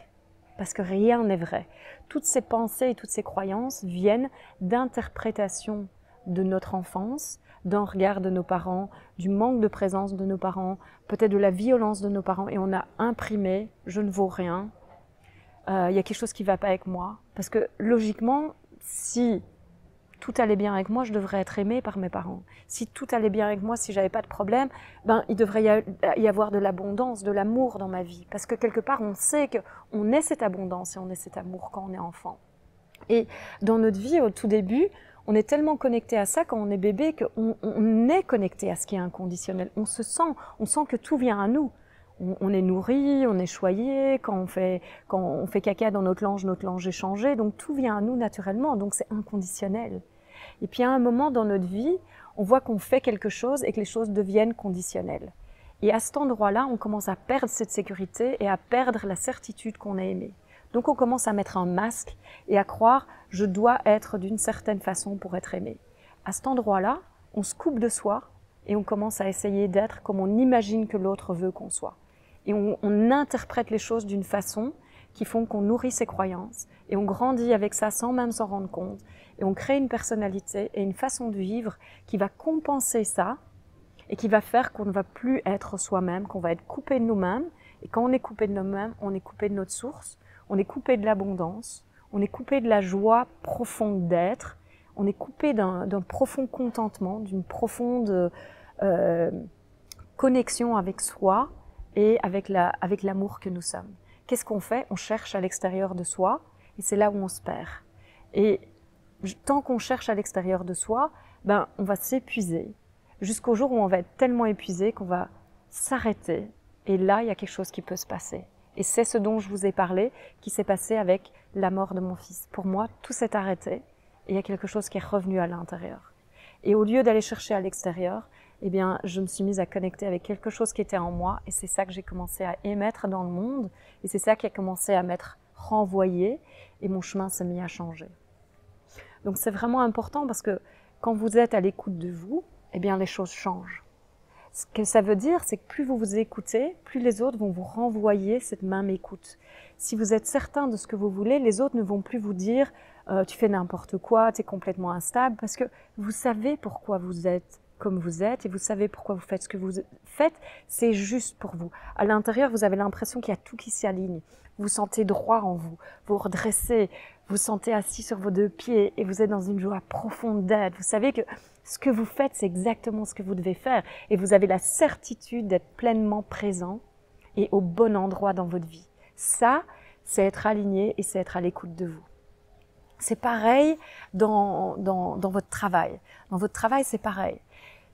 Parce que rien n'est vrai. Toutes ces pensées et toutes ces croyances viennent d'interprétations de notre enfance, d'un regard de nos parents, du manque de présence de nos parents, peut-être de la violence de nos parents, et on a imprimé « je ne vaux rien », il y a quelque chose qui ne va pas avec moi. Parce que logiquement, si tout allait bien avec moi, je devrais être aimée par mes parents. Si tout allait bien avec moi, si j'avais pas de problème, ben, il devrait y avoir de l'abondance, de l'amour dans ma vie. Parce que quelque part, on sait qu'on est cette abondance et on est cet amour quand on est enfant. Et dans notre vie, au tout début, on est tellement connecté à ça quand on est bébé qu'on est connecté à ce qui est inconditionnel. On sent que tout vient à nous. On est nourri, on est choyé, quand on fait caca dans notre lange est changée, donc tout vient à nous naturellement, donc c'est inconditionnel. Et puis à un moment dans notre vie, on voit qu'on fait quelque chose et que les choses deviennent conditionnelles. Et à cet endroit-là, on commence à perdre cette sécurité et à perdre la certitude qu'on a aimée. Donc on commence à mettre un masque et à croire « je dois être d'une certaine façon pour être aimé ». À cet endroit-là, on se coupe de soi et on commence à essayer d'être comme on imagine que l'autre veut qu'on soit. Et on interprète les choses d'une façon qui font qu'on nourrit ses croyances et on grandit avec ça sans même s'en rendre compte. Et on crée une personnalité et une façon de vivre qui va compenser ça et qui va faire qu'on ne va plus être soi-même, qu'on va être coupé de nous-mêmes. Et quand on est coupé de nous-mêmes, on est coupé de notre source, on est coupé de l'abondance, on est coupé de la joie profonde d'être, on est coupé d'un profond contentement, d'une profonde connexion avec soi et avec l'amour que nous sommes. Qu'est-ce qu'on fait? On cherche à l'extérieur de soi et c'est là où on se perd. Et tant qu'on cherche à l'extérieur de soi, ben, on va s'épuiser jusqu'au jour où on va être tellement épuisé qu'on va s'arrêter. Et là, il y a quelque chose qui peut se passer. Et c'est ce dont je vous ai parlé, qui s'est passé avec la mort de mon fils. Pour moi, tout s'est arrêté et il y a quelque chose qui est revenu à l'intérieur. Et au lieu d'aller chercher à l'extérieur, eh bien, je me suis mise à connecter avec quelque chose qui était en moi et c'est ça que j'ai commencé à émettre dans le monde et c'est ça qui a commencé à m'être renvoyé et mon chemin s'est mis à changer. Donc c'est vraiment important parce que quand vous êtes à l'écoute de vous, eh bien les choses changent. Ce que ça veut dire, c'est que plus vous vous écoutez, plus les autres vont vous renvoyer cette même écoute. Si vous êtes certain de ce que vous voulez, les autres ne vont plus vous dire tu fais n'importe quoi, tu es complètement instable, parce que vous savez pourquoi vous êtes comme vous êtes et vous savez pourquoi vous faites ce que vous faites, c'est juste pour vous. À l'intérieur, vous avez l'impression qu'il y a tout qui s'aligne. Vous vous sentez droit en vous, vous redressez, vous vous sentez assis sur vos deux pieds et vous êtes dans une joie profonde d'être. Vous savez que ce que vous faites, c'est exactement ce que vous devez faire et vous avez la certitude d'être pleinement présent et au bon endroit dans votre vie. Ça, c'est être aligné et c'est être à l'écoute de vous. C'est pareil dans votre travail. Dans votre travail, c'est pareil.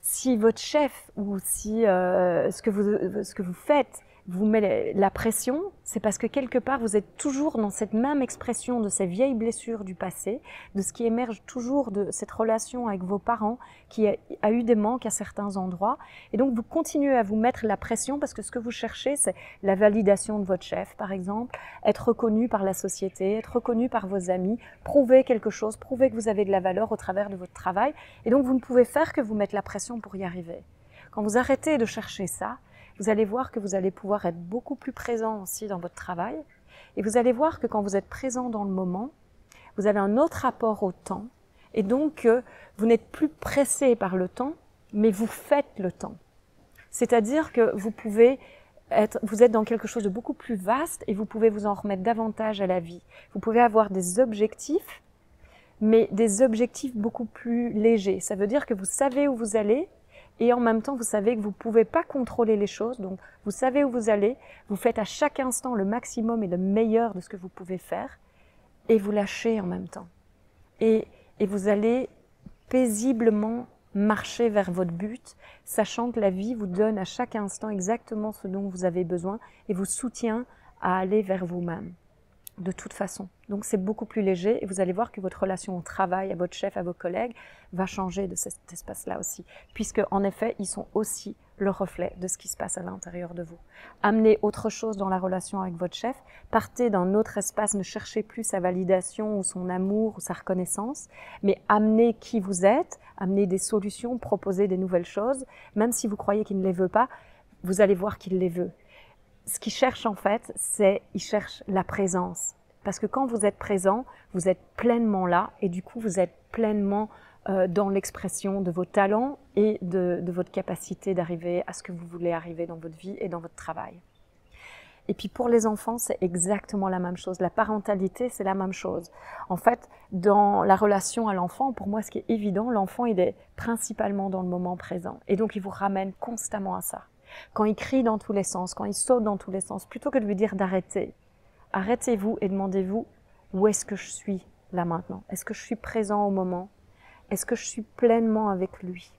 Si votre chef ou si ce que vous faites vous met la pression, c'est parce que quelque part vous êtes toujours dans cette même expression de ces vieilles blessures du passé, de ce qui émerge toujours de cette relation avec vos parents qui a eu des manques à certains endroits. Et donc vous continuez à vous mettre la pression parce que ce que vous cherchez, c'est la validation de votre chef, par exemple, être reconnu par la société, être reconnu par vos amis, prouver quelque chose, prouver que vous avez de la valeur au travers de votre travail. Et donc vous ne pouvez faire que vous mettre la pression pour y arriver. Quand vous arrêtez de chercher ça, vous allez voir que vous allez pouvoir être beaucoup plus présent aussi dans votre travail. Et vous allez voir que quand vous êtes présent dans le moment, vous avez un autre rapport au temps. Et donc, vous n'êtes plus pressé par le temps, mais vous faites le temps. C'est-à-dire que vous êtes dans quelque chose de beaucoup plus vaste et vous pouvez vous en remettre davantage à la vie. Vous pouvez avoir des objectifs, mais des objectifs beaucoup plus légers. Ça veut dire que vous savez où vous allez, et en même temps, vous savez que vous ne pouvez pas contrôler les choses, donc vous savez où vous allez, vous faites à chaque instant le maximum et le meilleur de ce que vous pouvez faire, et vous lâchez en même temps. Et vous allez paisiblement marcher vers votre but, sachant que la vie vous donne à chaque instant exactement ce dont vous avez besoin et vous soutient à aller vers vous-même. de toute façon. Donc c'est beaucoup plus léger et vous allez voir que votre relation au travail, à votre chef, à vos collègues va changer de cet espace-là aussi. Puisque en effet, ils sont aussi le reflet de ce qui se passe à l'intérieur de vous. Amenez autre chose dans la relation avec votre chef, partez d'un autre espace, ne cherchez plus sa validation ou son amour ou sa reconnaissance, mais amenez qui vous êtes, amenez des solutions, proposez des nouvelles choses, même si vous croyez qu'il ne les veut pas, vous allez voir qu'il les veut. Ce qu'il cherche en fait, il cherche la présence. Parce que quand vous êtes présent, vous êtes pleinement là et du coup vous êtes pleinement dans l'expression de vos talents et de votre capacité d'arriver à ce que vous voulez arriver dans votre vie et dans votre travail. Et puis pour les enfants, c'est exactement la même chose. La parentalité, c'est la même chose. En fait, dans la relation à l'enfant, pour moi, ce qui est évident, l'enfant, il est principalement dans le moment présent. Et donc, il vous ramène constamment à ça. Quand il crie dans tous les sens, quand il saute dans tous les sens, plutôt que de lui dire d'arrêter, arrêtez-vous et demandez-vous où est-ce que je suis là maintenant? Est-ce que je suis présent au moment? Est-ce que je suis pleinement avec lui?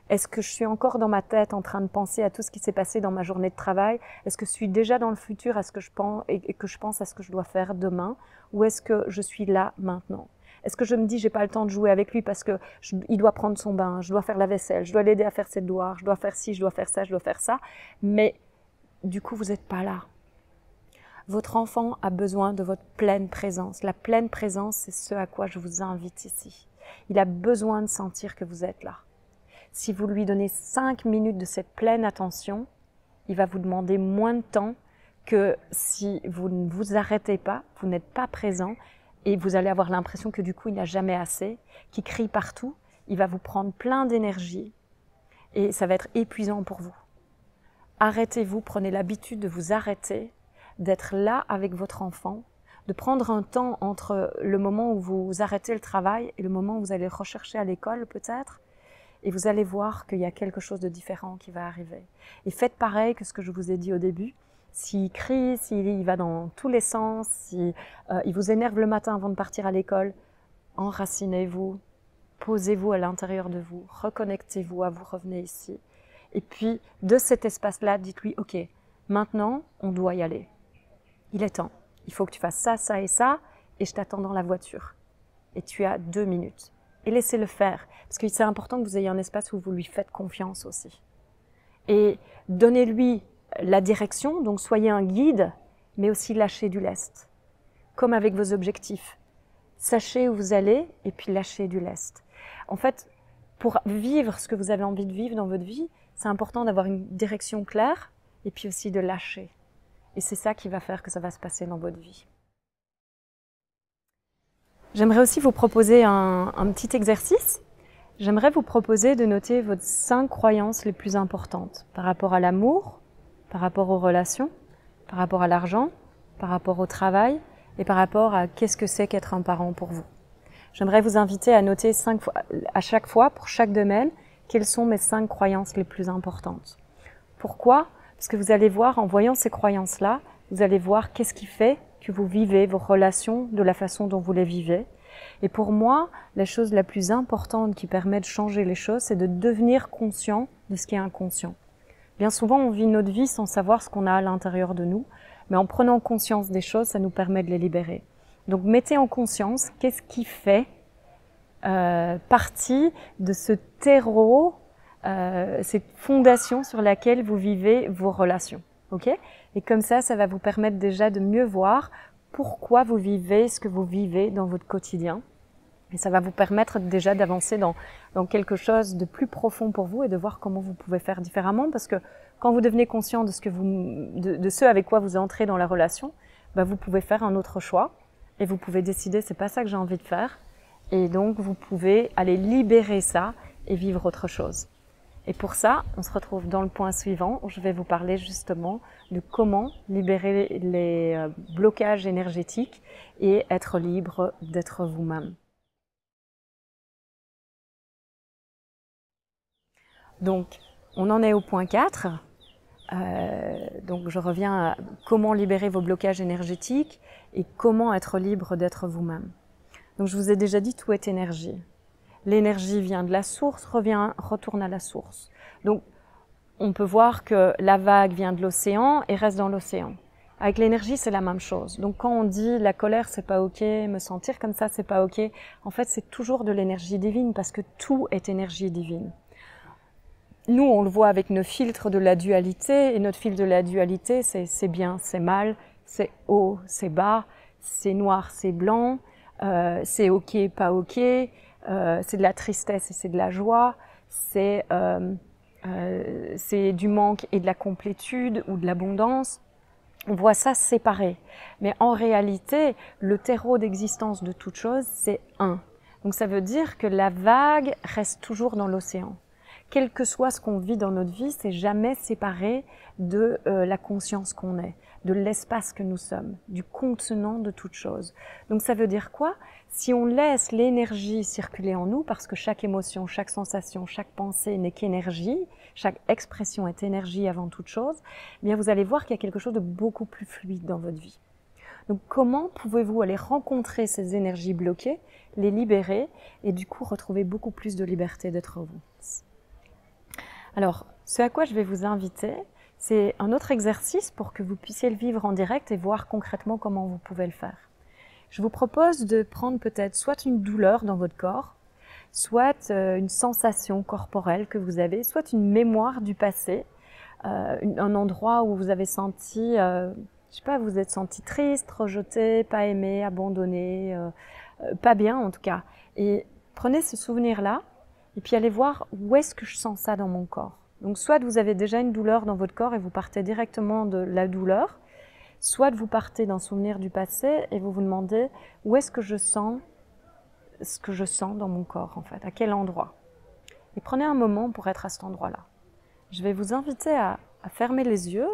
Est-ce que je suis encore dans ma tête en train de penser à tout ce qui s'est passé dans ma journée de travail? Est-ce que je suis déjà dans le futur à ce que je pense et que je pense à ce que je dois faire demain? Ou est-ce que je suis là maintenant? Est-ce que je me dis j'ai pas le temps de jouer avec lui parce que il doit prendre son bain, je dois faire la vaisselle, je dois l'aider à faire ses devoirs, je dois faire ci, je dois faire ça, je dois faire ça, mais du coup vous n'êtes pas là. Votre enfant a besoin de votre pleine présence. La pleine présence, c'est ce à quoi je vous invite ici. Il a besoin de sentir que vous êtes là. Si vous lui donnez 5 minutes de cette pleine attention, il va vous demander moins de temps que si vous ne vous arrêtez pas, vous n'êtes pas présent et vous allez avoir l'impression que du coup il n'a jamais assez, qu'il crie partout, il va vous prendre plein d'énergie et ça va être épuisant pour vous. Arrêtez-vous, prenez l'habitude de vous arrêter, d'être là avec votre enfant, de prendre un temps entre le moment où vous arrêtez le travail et le moment où vous allez rechercher à l'école peut-être, et vous allez voir qu'il y a quelque chose de différent qui va arriver. Et faites pareil que ce que je vous ai dit au début. S'il crie, s'il va dans tous les sens, s'il vous énerve le matin avant de partir à l'école, enracinez-vous, posez-vous à l'intérieur de vous, reconnectez-vous à vous, revenez ici. Et puis, de cet espace-là, dites-lui, ok, maintenant, on doit y aller. Il est temps. Il faut que tu fasses ça, ça et ça, et je t'attends dans la voiture. Et tu as 2 minutes. Et laissez-le faire, parce que c'est important que vous ayez un espace où vous lui faites confiance aussi. Et donnez-lui la direction, donc soyez un guide, mais aussi lâchez du lest, comme avec vos objectifs. Sachez où vous allez et puis lâchez du lest. En fait, pour vivre ce que vous avez envie de vivre dans votre vie, c'est important d'avoir une direction claire et puis aussi de lâcher. Et c'est ça qui va faire que ça va se passer dans votre vie. J'aimerais aussi vous proposer un petit exercice. J'aimerais vous proposer de noter vos 5 croyances les plus importantes par rapport à l'amour, par rapport aux relations, par rapport à l'argent, par rapport au travail et par rapport à qu'est-ce que c'est qu'être un parent pour vous. J'aimerais vous inviter à noter 5 fois, à chaque fois, pour chaque domaine, quelles sont mes 5 croyances les plus importantes. Pourquoi? Parce que vous allez voir, en voyant ces croyances-là, vous allez voir qu'est-ce qui fait que vous vivez vos relations de la façon dont vous les vivez. Et pour moi, la chose la plus importante qui permet de changer les choses, c'est de devenir conscient de ce qui est inconscient. Bien souvent, on vit notre vie sans savoir ce qu'on a à l'intérieur de nous, mais en prenant conscience des choses, ça nous permet de les libérer. Donc, mettez en conscience qu'est-ce qui fait partie de ce terreau, cette fondation sur laquelle vous vivez vos relations. Okay? Et comme ça va vous permettre déjà de mieux voir pourquoi vous vivez ce que vous vivez dans votre quotidien. Et ça va vous permettre déjà d'avancer dans quelque chose de plus profond pour vous et de voir comment vous pouvez faire différemment. Parce que quand vous devenez conscient de ce avec quoi vous entrez dans la relation, vous pouvez faire un autre choix et vous pouvez décider c'est pas ça que j'ai envie de faire. Et donc vous pouvez aller libérer ça et vivre autre chose. Et pour ça, on se retrouve dans le point suivant où je vais vous parler justement de comment libérer les blocages énergétiques et être libre d'être vous-même. Donc, on en est au point 4. Donc, je reviens à comment libérer vos blocages énergétiques et comment être libre d'être vous-même. Donc, je vous ai déjà dit, tout est énergie. L'énergie vient de la source, retourne à la source. Donc, on peut voir que la vague vient de l'océan et reste dans l'océan. Avec l'énergie, c'est la même chose. Donc quand on dit la colère, c'est pas ok, me sentir comme ça, c'est pas ok, en fait, c'est toujours de l'énergie divine parce que tout est énergie divine. Nous, on le voit avec nos filtres de la dualité, et notre filtre de la dualité, c'est bien, c'est mal, c'est haut, c'est bas, c'est noir, c'est blanc, c'est ok, pas ok, c'est de la tristesse et c'est de la joie, c'est du manque et de la complétude ou de l'abondance. On voit ça séparé. Mais en réalité, le terreau d'existence de toute chose, c'est un. Donc ça veut dire que la vague reste toujours dans l'océan. Quel que soit ce qu'on vit dans notre vie, c'est jamais séparé de la conscience qu'on est, de l'espace que nous sommes, du contenant de toute chose. Donc ça veut dire quoi? Si on laisse l'énergie circuler en nous, parce que chaque émotion, chaque sensation, chaque pensée n'est qu'énergie, chaque expression est énergie avant toute chose, eh bien vous allez voir qu'il y a quelque chose de beaucoup plus fluide dans votre vie. Donc comment pouvez-vous aller rencontrer ces énergies bloquées, les libérer et du coup retrouver beaucoup plus de liberté d'être vous? Alors, ce à quoi je vais vous inviter, c'est un autre exercice pour que vous puissiez le vivre en direct et voir concrètement comment vous pouvez le faire. Je vous propose de prendre peut-être soit une douleur dans votre corps, soit une sensation corporelle que vous avez, soit une mémoire du passé, un endroit où vous avez senti, je sais pas, vous vous êtes senti triste, rejeté, pas aimé, abandonné, pas bien en tout cas. Et prenez ce souvenir-là et puis allez voir où est-ce que je sens ça dans mon corps. Donc soit vous avez déjà une douleur dans votre corps et vous partez directement de la douleur, soit vous partez d'un souvenir du passé et vous vous demandez où est-ce que je sens ce que je sens dans mon corps en fait, à quel endroit. Et prenez un moment pour être à cet endroit-là. Je vais vous inviter à fermer les yeux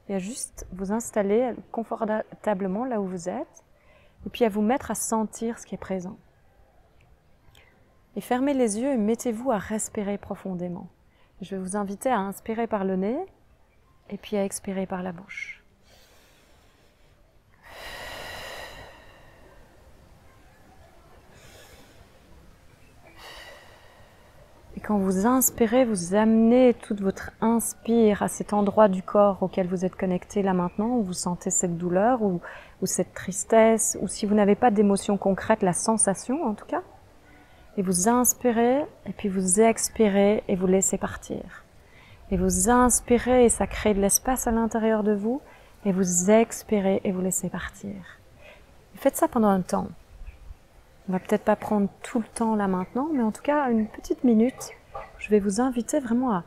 et à juste vous installer confortablement là où vous êtes et puis à vous mettre à sentir ce qui est présent. Et fermez les yeux et mettez-vous à respirer profondément. Je vais vous inviter à inspirer par le nez et puis à expirer par la bouche. Et quand vous inspirez, vous amenez toute votre inspire à cet endroit du corps auquel vous êtes connecté là maintenant, où vous sentez cette douleur ou cette tristesse, ou si vous n'avez pas d'émotion concrète, la sensation en tout cas. Et vous inspirez, et puis vous expirez, et vous laissez partir. Et vous inspirez, et ça crée de l'espace à l'intérieur de vous, et vous expirez, et vous laissez partir. Et faites ça pendant un temps. On va peut-être pas prendre tout le temps là maintenant, mais en tout cas, une petite minute, je vais vous inviter vraiment à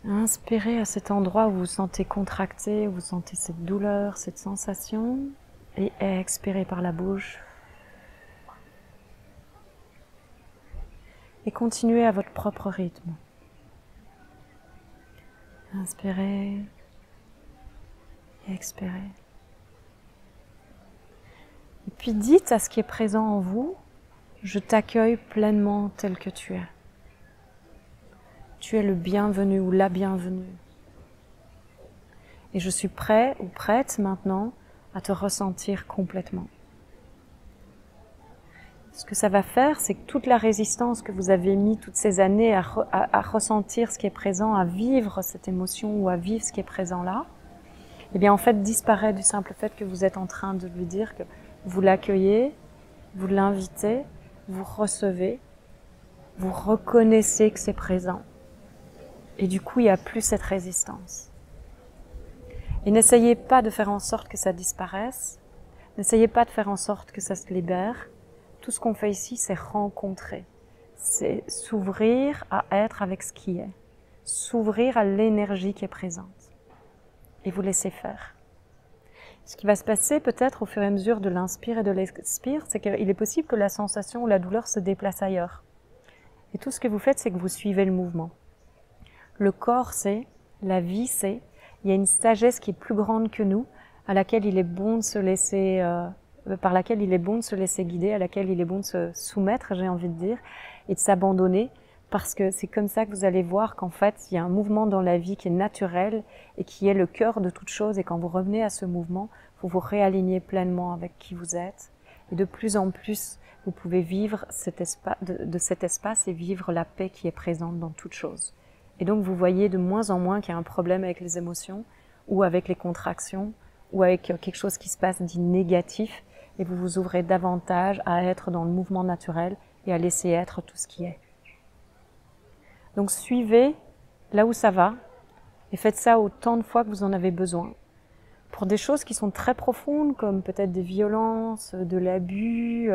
inspirer à cet endroit où vous vous sentez contracté, où vous sentez cette douleur, cette sensation, et expirer par la bouche. Et continuez à votre propre rythme. Inspirez et expirez. Et puis dites à ce qui est présent en vous, je t'accueille pleinement tel que tu es. Tu es le bienvenu ou la bienvenue. Et je suis prêt ou prête maintenant à te ressentir complètement. Ce que ça va faire, c'est que toute la résistance que vous avez mis toutes ces années à ressentir ce qui est présent, à vivre cette émotion ou à vivre ce qui est présent là, eh bien en fait disparaît du simple fait que vous êtes en train de lui dire que vous l'accueillez, vous l'invitez, vous recevez, vous reconnaissez que c'est présent. Et du coup, il n'y a plus cette résistance. Et n'essayez pas de faire en sorte que ça disparaisse, n'essayez pas de faire en sorte que ça se libère. Tout ce qu'on fait ici, c'est rencontrer, c'est s'ouvrir à être avec ce qui est, s'ouvrir à l'énergie qui est présente et vous laisser faire. Ce qui va se passer peut-être au fur et à mesure de l'inspire et de l'expire, c'est qu'il est possible que la sensation ou la douleur se déplace ailleurs. Et tout ce que vous faites, c'est que vous suivez le mouvement. Le corps sait, la vie sait, il y a une sagesse qui est plus grande que nous, à laquelle il est bon de se laisser... par laquelle il est bon de se laisser guider, à laquelle il est bon de se soumettre, j'ai envie de dire, et de s'abandonner, parce que c'est comme ça que vous allez voir qu'en fait, il y a un mouvement dans la vie qui est naturel et qui est le cœur de toute chose, et quand vous revenez à ce mouvement, vous vous réalignez pleinement avec qui vous êtes, et de plus en plus, vous pouvez vivre de cet espace et vivre la paix qui est présente dans toute chose. Et donc, vous voyez de moins en moins qu'il y a un problème avec les émotions, ou avec les contractions, ou avec quelque chose qui se passe dit négatif, et vous vous ouvrez davantage à être dans le mouvement naturel et à laisser être tout ce qui est. Donc suivez là où ça va, et faites ça autant de fois que vous en avez besoin. Pour des choses qui sont très profondes, comme peut-être des violences, de l'abus,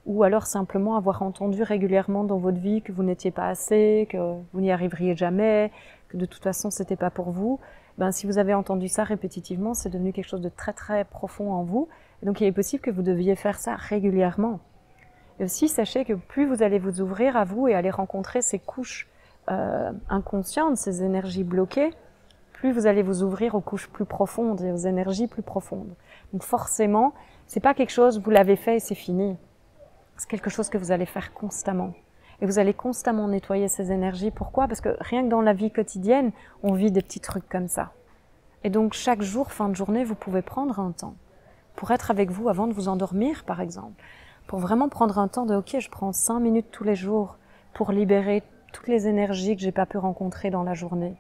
ou alors simplement avoir entendu régulièrement dans votre vie que vous n'étiez pas assez, que vous n'y arriveriez jamais, que de toute façon c'était pas pour vous, ben si vous avez entendu ça répétitivement, c'est devenu quelque chose de très très profond en vous, et donc il est possible que vous deviez faire ça régulièrement. Et aussi sachez que plus vous allez vous ouvrir à vous et aller rencontrer ces couches inconscientes, ces énergies bloquées, plus vous allez vous ouvrir aux couches plus profondes et aux énergies plus profondes. Donc forcément, c'est pas quelque chose, vous l'avez fait et c'est fini. C'est quelque chose que vous allez faire constamment. Et vous allez constamment nettoyer ces énergies. Pourquoi? Parce que rien que dans la vie quotidienne, on vit des petits trucs comme ça. Et donc chaque jour, fin de journée, vous pouvez prendre un temps pour être avec vous avant de vous endormir, par exemple. Pour vraiment prendre un temps de « ok, je prends 5 minutes tous les jours pour libérer toutes les énergies que j'ai pas pu rencontrer dans la journée ».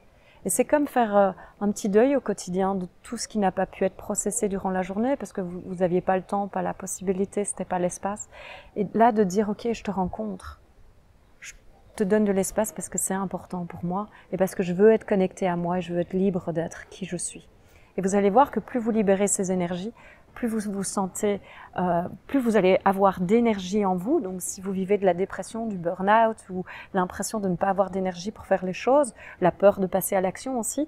Et c'est comme faire un petit deuil au quotidien de tout ce qui n'a pas pu être processé durant la journée parce que vous n'aviez pas le temps, pas la possibilité, c'était pas l'espace. Et là, de dire, ok, je te rencontre, je te donne de l'espace parce que c'est important pour moi et parce que je veux être connecté à moi et je veux être libre d'être qui je suis. Et vous allez voir que plus vous libérez ces énergies, plus vous vous sentez, plus vous allez avoir d'énergie en vous. Donc si vous vivez de la dépression, du burn-out ou l'impression de ne pas avoir d'énergie pour faire les choses, la peur de passer à l'action aussi,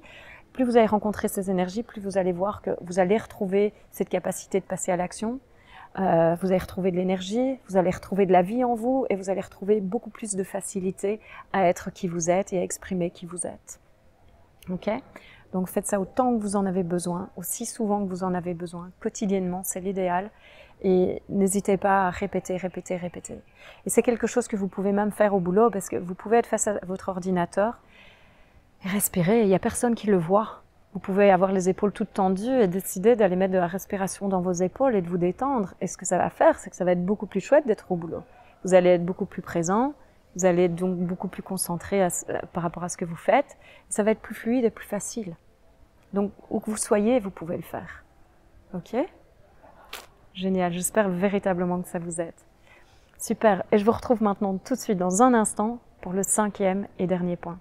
plus vous allez rencontrer ces énergies, plus vous allez voir que vous allez retrouver cette capacité de passer à l'action, vous allez retrouver de l'énergie, vous allez retrouver de la vie en vous et vous allez retrouver beaucoup plus de facilité à être qui vous êtes et à exprimer qui vous êtes. Ok ? Donc faites ça autant que vous en avez besoin, aussi souvent que vous en avez besoin, quotidiennement, c'est l'idéal. Et n'hésitez pas à répéter, répéter, répéter. Et c'est quelque chose que vous pouvez même faire au boulot parce que vous pouvez être face à votre ordinateur et respirer, et il n'y a personne qui le voit. Vous pouvez avoir les épaules toutes tendues et décider d'aller mettre de la respiration dans vos épaules et de vous détendre. Et ce que ça va faire, c'est que ça va être beaucoup plus chouette d'être au boulot. Vous allez être beaucoup plus présent, vous allez être donc beaucoup plus concentré par rapport à ce que vous faites. Ça va être plus fluide et plus facile. Donc, où que vous soyez, vous pouvez le faire. Ok ? Génial, j'espère véritablement que ça vous aide. Super, et je vous retrouve maintenant tout de suite dans un instant pour le 5e et dernier point.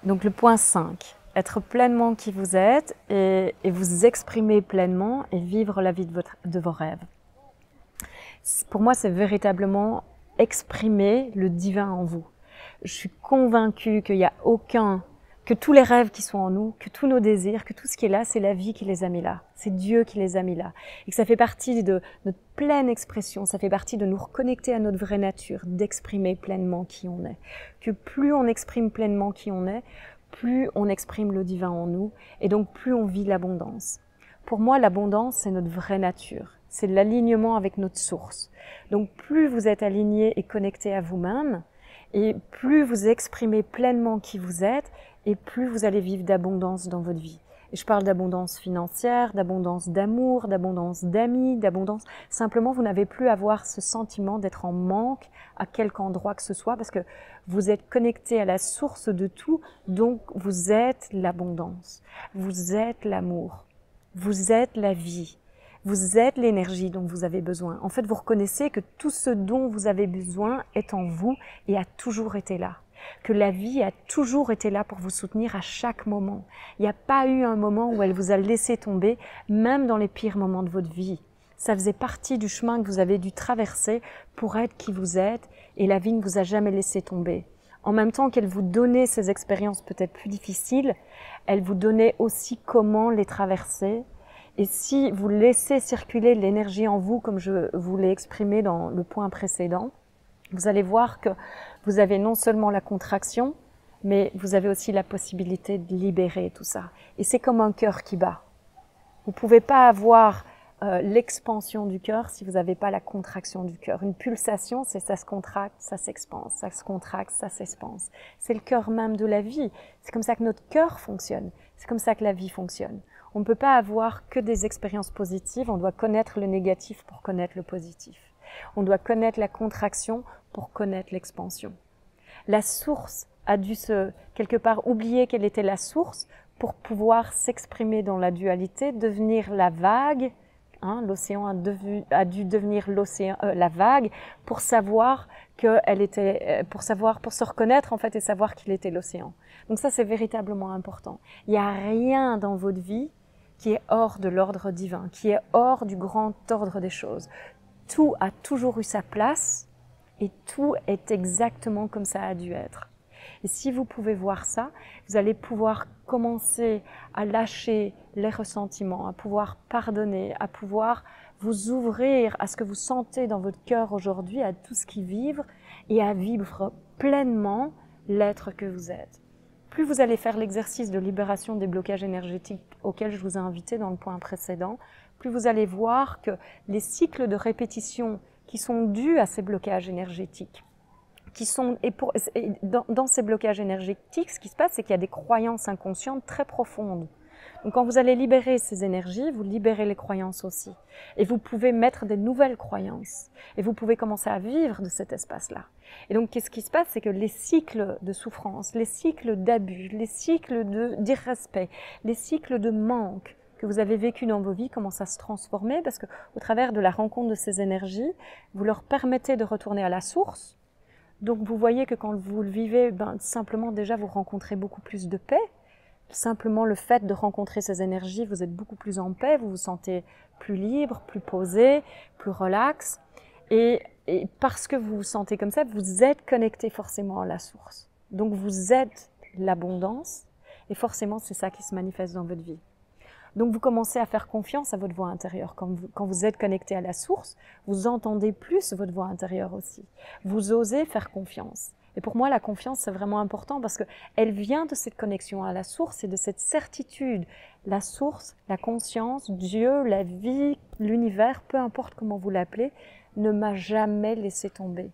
Donc le point 5, être pleinement qui vous êtes et vous exprimer pleinement et vivre la vie de vos rêves. Pour moi, c'est véritablement exprimer le divin en vous. Je suis convaincue qu'il n'y a que tous les rêves qui sont en nous, que tous nos désirs, que tout ce qui est là, c'est la vie qui les a mis là. C'est Dieu qui les a mis là. Et que ça fait partie de notre pleine expression, ça fait partie de nous reconnecter à notre vraie nature, d'exprimer pleinement qui on est. Que plus on exprime pleinement qui on est, plus on exprime le divin en nous, et donc plus on vit l'abondance. Pour moi, l'abondance, c'est notre vraie nature. C'est l'alignement avec notre source. Donc plus vous êtes aligné et connecté à vous-même, et plus vous exprimez pleinement qui vous êtes, et plus vous allez vivre d'abondance dans votre vie. Et je parle d'abondance financière, d'abondance d'amour, d'abondance d'amis, d'abondance... Simplement, vous n'avez plus à avoir ce sentiment d'être en manque à quelque endroit que ce soit, parce que vous êtes connecté à la source de tout, donc vous êtes l'abondance, vous êtes l'amour, vous êtes la vie. Vous êtes l'énergie dont vous avez besoin. En fait, vous reconnaissez que tout ce dont vous avez besoin est en vous et a toujours été là. Que la vie a toujours été là pour vous soutenir à chaque moment. Il n'y a pas eu un moment où elle vous a laissé tomber, même dans les pires moments de votre vie. Ça faisait partie du chemin que vous avez dû traverser pour être qui vous êtes et la vie ne vous a jamais laissé tomber. En même temps qu'elle vous donnait ces expériences peut-être plus difficiles, elle vous donnait aussi comment les traverser. Et si vous laissez circuler l'énergie en vous, comme je vous l'ai exprimé dans le point précédent, vous allez voir que vous avez non seulement la contraction, mais vous avez aussi la possibilité de libérer tout ça. Et c'est comme un cœur qui bat. Vous ne pouvez pas avoir l'expansion du cœur si vous n'avez pas la contraction du cœur. Une pulsation, c'est ça se contracte, ça s'expanse, ça se contracte, ça s'expanse. C'est le cœur même de la vie. C'est comme ça que notre cœur fonctionne. C'est comme ça que la vie fonctionne. On ne peut pas avoir que des expériences positives, on doit connaître le négatif pour connaître le positif. On doit connaître la contraction pour connaître l'expansion. La source a dû quelque part oublier quelle était la source pour pouvoir s'exprimer dans la dualité, devenir la vague. Hein, l'océan a dû devenir la vague pour savoir qu'elle était, pour se reconnaître en fait et savoir qu'il était l'océan. Donc ça, c'est véritablement important. Il n'y a rien dans votre vie qui est hors de l'ordre divin, qui est hors du grand ordre des choses. Tout a toujours eu sa place et tout est exactement comme ça a dû être. Et si vous pouvez voir ça, vous allez pouvoir commencer à lâcher les ressentiments, à pouvoir pardonner, à pouvoir vous ouvrir à ce que vous sentez dans votre cœur aujourd'hui, à tout ce qui vibre et à vivre pleinement l'être que vous êtes. Plus vous allez faire l'exercice de libération des blocages énergétiques auxquels je vous ai invité dans le point précédent, plus vous allez voir que les cycles de répétition qui sont dus à ces blocages énergétiques, dans ces blocages énergétiques, ce qui se passe, c'est qu'il y a des croyances inconscientes très profondes. Donc quand vous allez libérer ces énergies, vous libérez les croyances aussi. Et vous pouvez mettre des nouvelles croyances. Et vous pouvez commencer à vivre de cet espace-là. Et donc qu'est-ce qui se passe, c'est que les cycles de souffrance, les cycles d'abus, les cycles d'irrespect, les cycles de manque que vous avez vécu dans vos vies commencent à se transformer parce que au travers de la rencontre de ces énergies, vous leur permettez de retourner à la source. Donc vous voyez que quand vous le vivez, simplement déjà vous rencontrez beaucoup plus de paix. Simplement le fait de rencontrer ces énergies, vous êtes beaucoup plus en paix, vous vous sentez plus libre, plus posé, plus relax. Et parce que vous vous sentez comme ça, vous êtes connecté forcément à la source. Donc vous êtes l'abondance et forcément c'est ça qui se manifeste dans votre vie. Donc vous commencez à faire confiance à votre voix intérieure. Quand vous êtes connecté à la source, vous entendez plus votre voix intérieure aussi. Vous osez faire confiance. Et pour moi, la confiance, c'est vraiment important parce qu'elle vient de cette connexion à la source et de cette certitude. La source, la conscience, Dieu, la vie, l'univers, peu importe comment vous l'appelez, ne m'a jamais laissé tomber.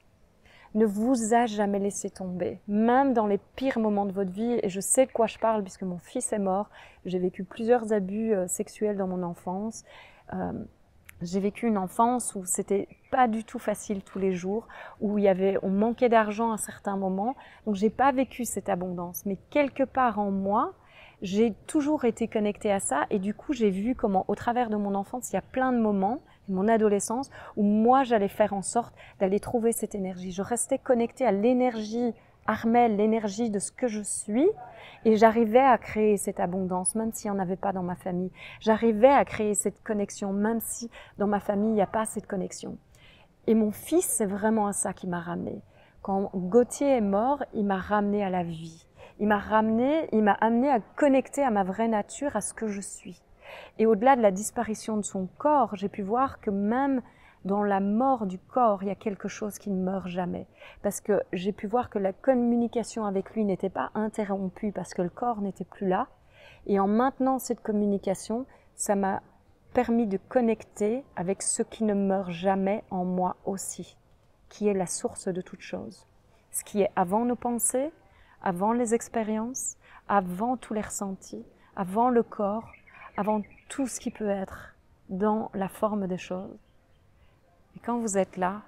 Ne vous a jamais laissé tomber, même dans les pires moments de votre vie. Et je sais de quoi je parle puisque mon fils est mort. J'ai vécu plusieurs abus sexuels dans mon enfance. J'ai vécu une enfance où c'était pas du tout facile tous les jours, où on manquait d'argent à certains moments. Donc j'ai pas vécu cette abondance. Mais quelque part en moi, j'ai toujours été connectée à ça. Et du coup, j'ai vu comment, au travers de mon enfance, il y a plein de moments, mon adolescence, où moi, j'allais faire en sorte d'aller trouver cette énergie. Je restais connectée à l'énergie Armelle, l'énergie de ce que je suis, et j'arrivais à créer cette abondance, même s'il n'y en avait pas dans ma famille. J'arrivais à créer cette connexion, même si dans ma famille, il n'y a pas cette connexion. Et mon fils, c'est vraiment à ça qui m'a ramenée. Quand Gauthier est mort, il m'a ramenée à la vie. Il m'a amenée à connecter à ma vraie nature, à ce que je suis. Et au-delà de la disparition de son corps, j'ai pu voir que même dans la mort du corps, il y a quelque chose qui ne meurt jamais. Parce que j'ai pu voir que la communication avec lui n'était pas interrompue parce que le corps n'était plus là. Et en maintenant cette communication, ça m'a permis de connecter avec ce qui ne meurt jamais en moi aussi, qui est la source de toute chose. Ce qui est avant nos pensées, avant les expériences, avant tous les ressentis, avant le corps, avant tout ce qui peut être dans la forme des choses. Et quand vous êtes là,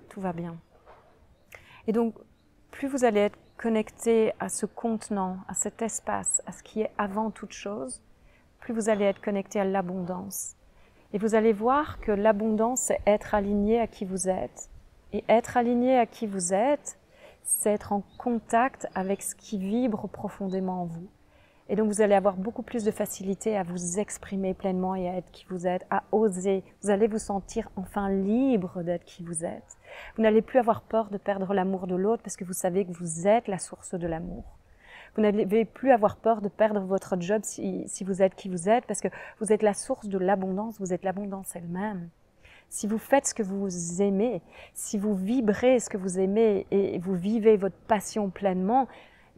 tout va bien. Et donc, plus vous allez être connecté à ce contenant, à cet espace, à ce qui est avant toute chose, plus vous allez être connecté à l'abondance. Et vous allez voir que l'abondance, c'est être aligné à qui vous êtes. Et être aligné à qui vous êtes, c'est être en contact avec ce qui vibre profondément en vous. Et donc vous allez avoir beaucoup plus de facilité à vous exprimer pleinement et à être qui vous êtes, à oser. Vous allez vous sentir enfin libre d'être qui vous êtes. Vous n'allez plus avoir peur de perdre l'amour de l'autre parce que vous savez que vous êtes la source de l'amour. Vous n'allez plus avoir peur de perdre votre job si vous êtes qui vous êtes parce que vous êtes la source de l'abondance, vous êtes l'abondance elle-même. Si vous faites ce que vous aimez, si vous vibrez ce que vous aimez et vous vivez votre passion pleinement,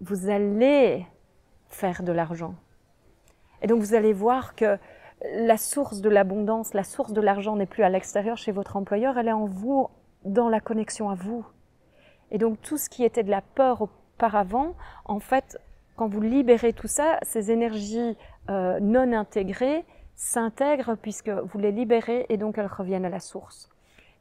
vous allez faire de l'argent. Et donc vous allez voir que la source de l'abondance, la source de l'argent n'est plus à l'extérieur chez votre employeur, elle est en vous, dans la connexion à vous. Et donc tout ce qui était de la peur auparavant, en fait, quand vous libérez tout ça, ces énergies non intégrées s'intègrent puisque vous les libérez et donc elles reviennent à la source.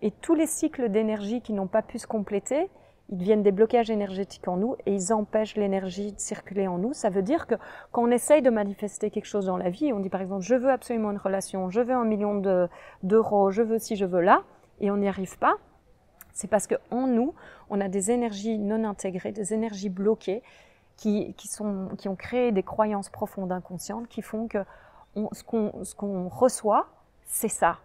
Et tous les cycles d'énergie qui n'ont pas pu se compléter, ils deviennent des blocages énergétiques en nous et ils empêchent l'énergie de circuler en nous. Ça veut dire que quand on essaye de manifester quelque chose dans la vie, on dit par exemple, je veux absolument une relation, je veux 1 million d'euros, je veux ci, je veux là, et on n'y arrive pas, c'est parce qu'en nous, on a des énergies non intégrées, des énergies bloquées qui ont créé des croyances profondes inconscientes qui font que ce qu'on reçoit, c'est ça.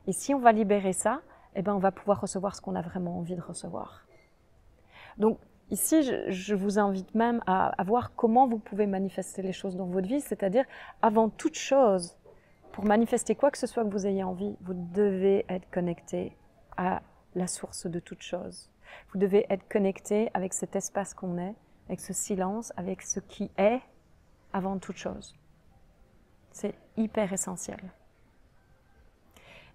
Et si on va libérer ça, eh ben on va pouvoir recevoir ce qu'on a vraiment envie de recevoir. Donc ici, je vous invite même à voir comment vous pouvez manifester les choses dans votre vie, c'est-à-dire avant toute chose, pour manifester quoi que ce soit que vous ayez envie, vous devez être connecté à la source de toute chose. Vous devez être connecté avec cet espace qu'on est, avec ce silence, avec ce qui est avant toute chose. C'est hyper essentiel.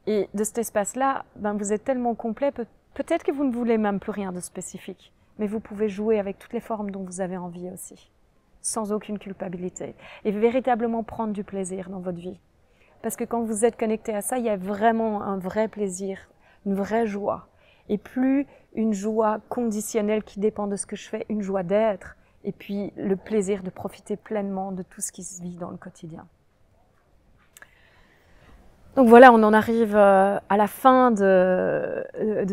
Et de cet espace-là, ben vous êtes tellement complet, peut-être que vous ne voulez même plus rien de spécifique, mais vous pouvez jouer avec toutes les formes dont vous avez envie aussi, sans aucune culpabilité, et véritablement prendre du plaisir dans votre vie. Parce que quand vous êtes connecté à ça, il y a vraiment un vrai plaisir, une vraie joie. Et plus une joie conditionnelle qui dépend de ce que je fais, une joie d'être, et puis le plaisir de profiter pleinement de tout ce qui se vit dans le quotidien. Donc voilà, on en arrive à la fin de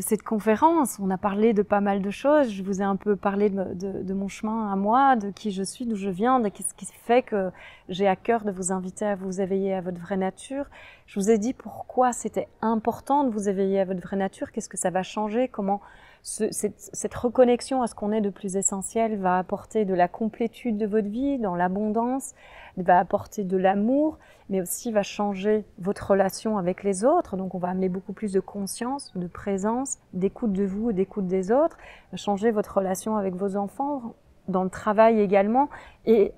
cette conférence. On a parlé de pas mal de choses. Je vous ai un peu parlé de mon chemin à moi, de qui je suis, d'où je viens, de ce qui fait que j'ai à cœur de vous inviter à vous éveiller à votre vraie nature. Je vous ai dit pourquoi c'était important de vous éveiller à votre vraie nature, qu'est-ce que ça va changer, comment cette reconnexion à ce qu'on est de plus essentiel va apporter de la complétude de votre vie, dans l'abondance, va apporter de l'amour, mais aussi va changer votre relation avec les autres. Donc on va amener beaucoup plus de conscience, de présence, d'écoute de vous et d'écoute des autres, va changer votre relation avec vos enfants, dans le travail également, et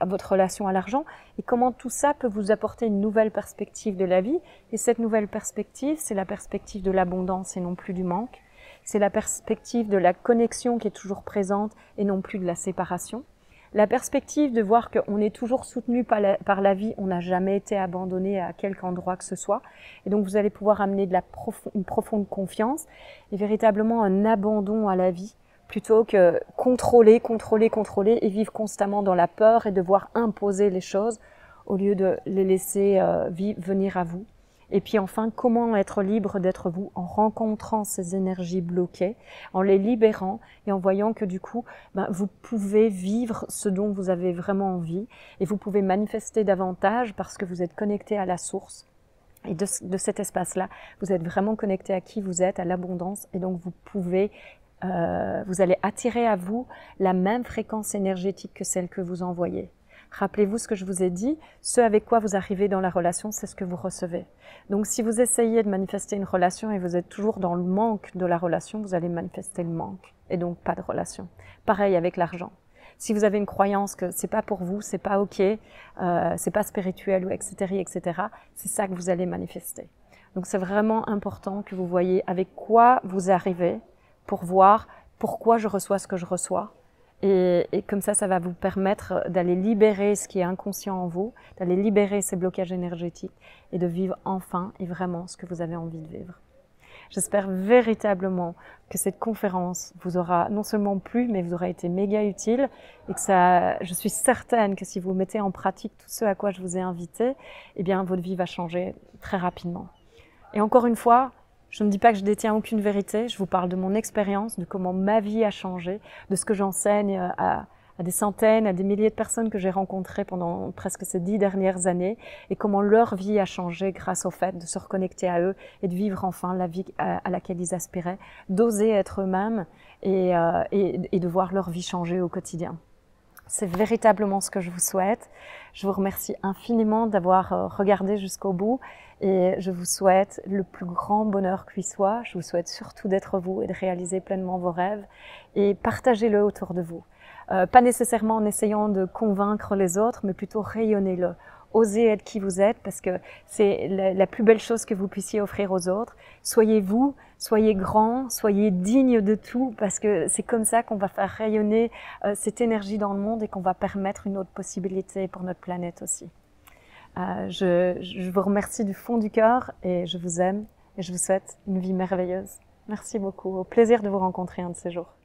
votre relation à l'argent, et comment tout ça peut vous apporter une nouvelle perspective de la vie. Et cette nouvelle perspective, c'est la perspective de l'abondance et non plus du manque. C'est la perspective de la connexion qui est toujours présente et non plus de la séparation. La perspective de voir qu'on est toujours soutenu par la vie, on n'a jamais été abandonné à quelque endroit que ce soit. Et donc vous allez pouvoir amener une profonde confiance et véritablement un abandon à la vie, plutôt que contrôler et vivre constamment dans la peur et devoir imposer les choses au lieu de les laisser venir à vous. Et puis enfin, comment être libre d'être vous en rencontrant ces énergies bloquées, en les libérant et en voyant que du coup, vous pouvez vivre ce dont vous avez vraiment envie et vous pouvez manifester davantage parce que vous êtes connecté à la source. Et de cet espace-là, vous êtes vraiment connecté à qui vous êtes, à l'abondance, et donc vous allez attirer à vous la même fréquence énergétique que celle que vous envoyez. Rappelez-vous ce que je vous ai dit, ce avec quoi vous arrivez dans la relation, c'est ce que vous recevez. Donc si vous essayez de manifester une relation et vous êtes toujours dans le manque de la relation, vous allez manifester le manque et donc pas de relation. Pareil avec l'argent. Si vous avez une croyance que c'est pas pour vous, c'est pas ok, c'est pas spirituel, ou etc., c'est ça que vous allez manifester. Donc c'est vraiment important que vous voyez avec quoi vous arrivez pour voir pourquoi je reçois ce que je reçois. Et comme ça va vous permettre d'aller libérer ce qui est inconscient en vous, d'aller libérer ces blocages énergétiques et de vivre enfin et vraiment ce que vous avez envie de vivre. J'espère véritablement que cette conférence vous aura non seulement plu, mais vous aura été méga utile et que je suis certaine que si vous mettez en pratique tout ce à quoi je vous ai invité, eh bien votre vie va changer très rapidement. Et encore une fois, je ne dis pas que je détiens aucune vérité, je vous parle de mon expérience, de comment ma vie a changé, de ce que j'enseigne à des centaines, à des milliers de personnes que j'ai rencontrées pendant presque ces 10 dernières années, et comment leur vie a changé grâce au fait de se reconnecter à eux et de vivre enfin la vie à laquelle ils aspiraient, d'oser être eux-mêmes et de voir leur vie changer au quotidien. C'est véritablement ce que je vous souhaite. Je vous remercie infiniment d'avoir regardé jusqu'au bout et je vous souhaite le plus grand bonheur qui soit. Je vous souhaite surtout d'être vous et de réaliser pleinement vos rêves et partagez-le autour de vous. Pas nécessairement en essayant de convaincre les autres, mais plutôt rayonnez-le. Osez être qui vous êtes parce que c'est la plus belle chose que vous puissiez offrir aux autres. Soyez vous, soyez grand, soyez digne de tout parce que c'est comme ça qu'on va faire rayonner cette énergie dans le monde et qu'on va permettre une autre possibilité pour notre planète aussi. Je vous remercie du fond du cœur et je vous aime et je vous souhaite une vie merveilleuse. Merci beaucoup. Au plaisir de vous rencontrer un de ces jours.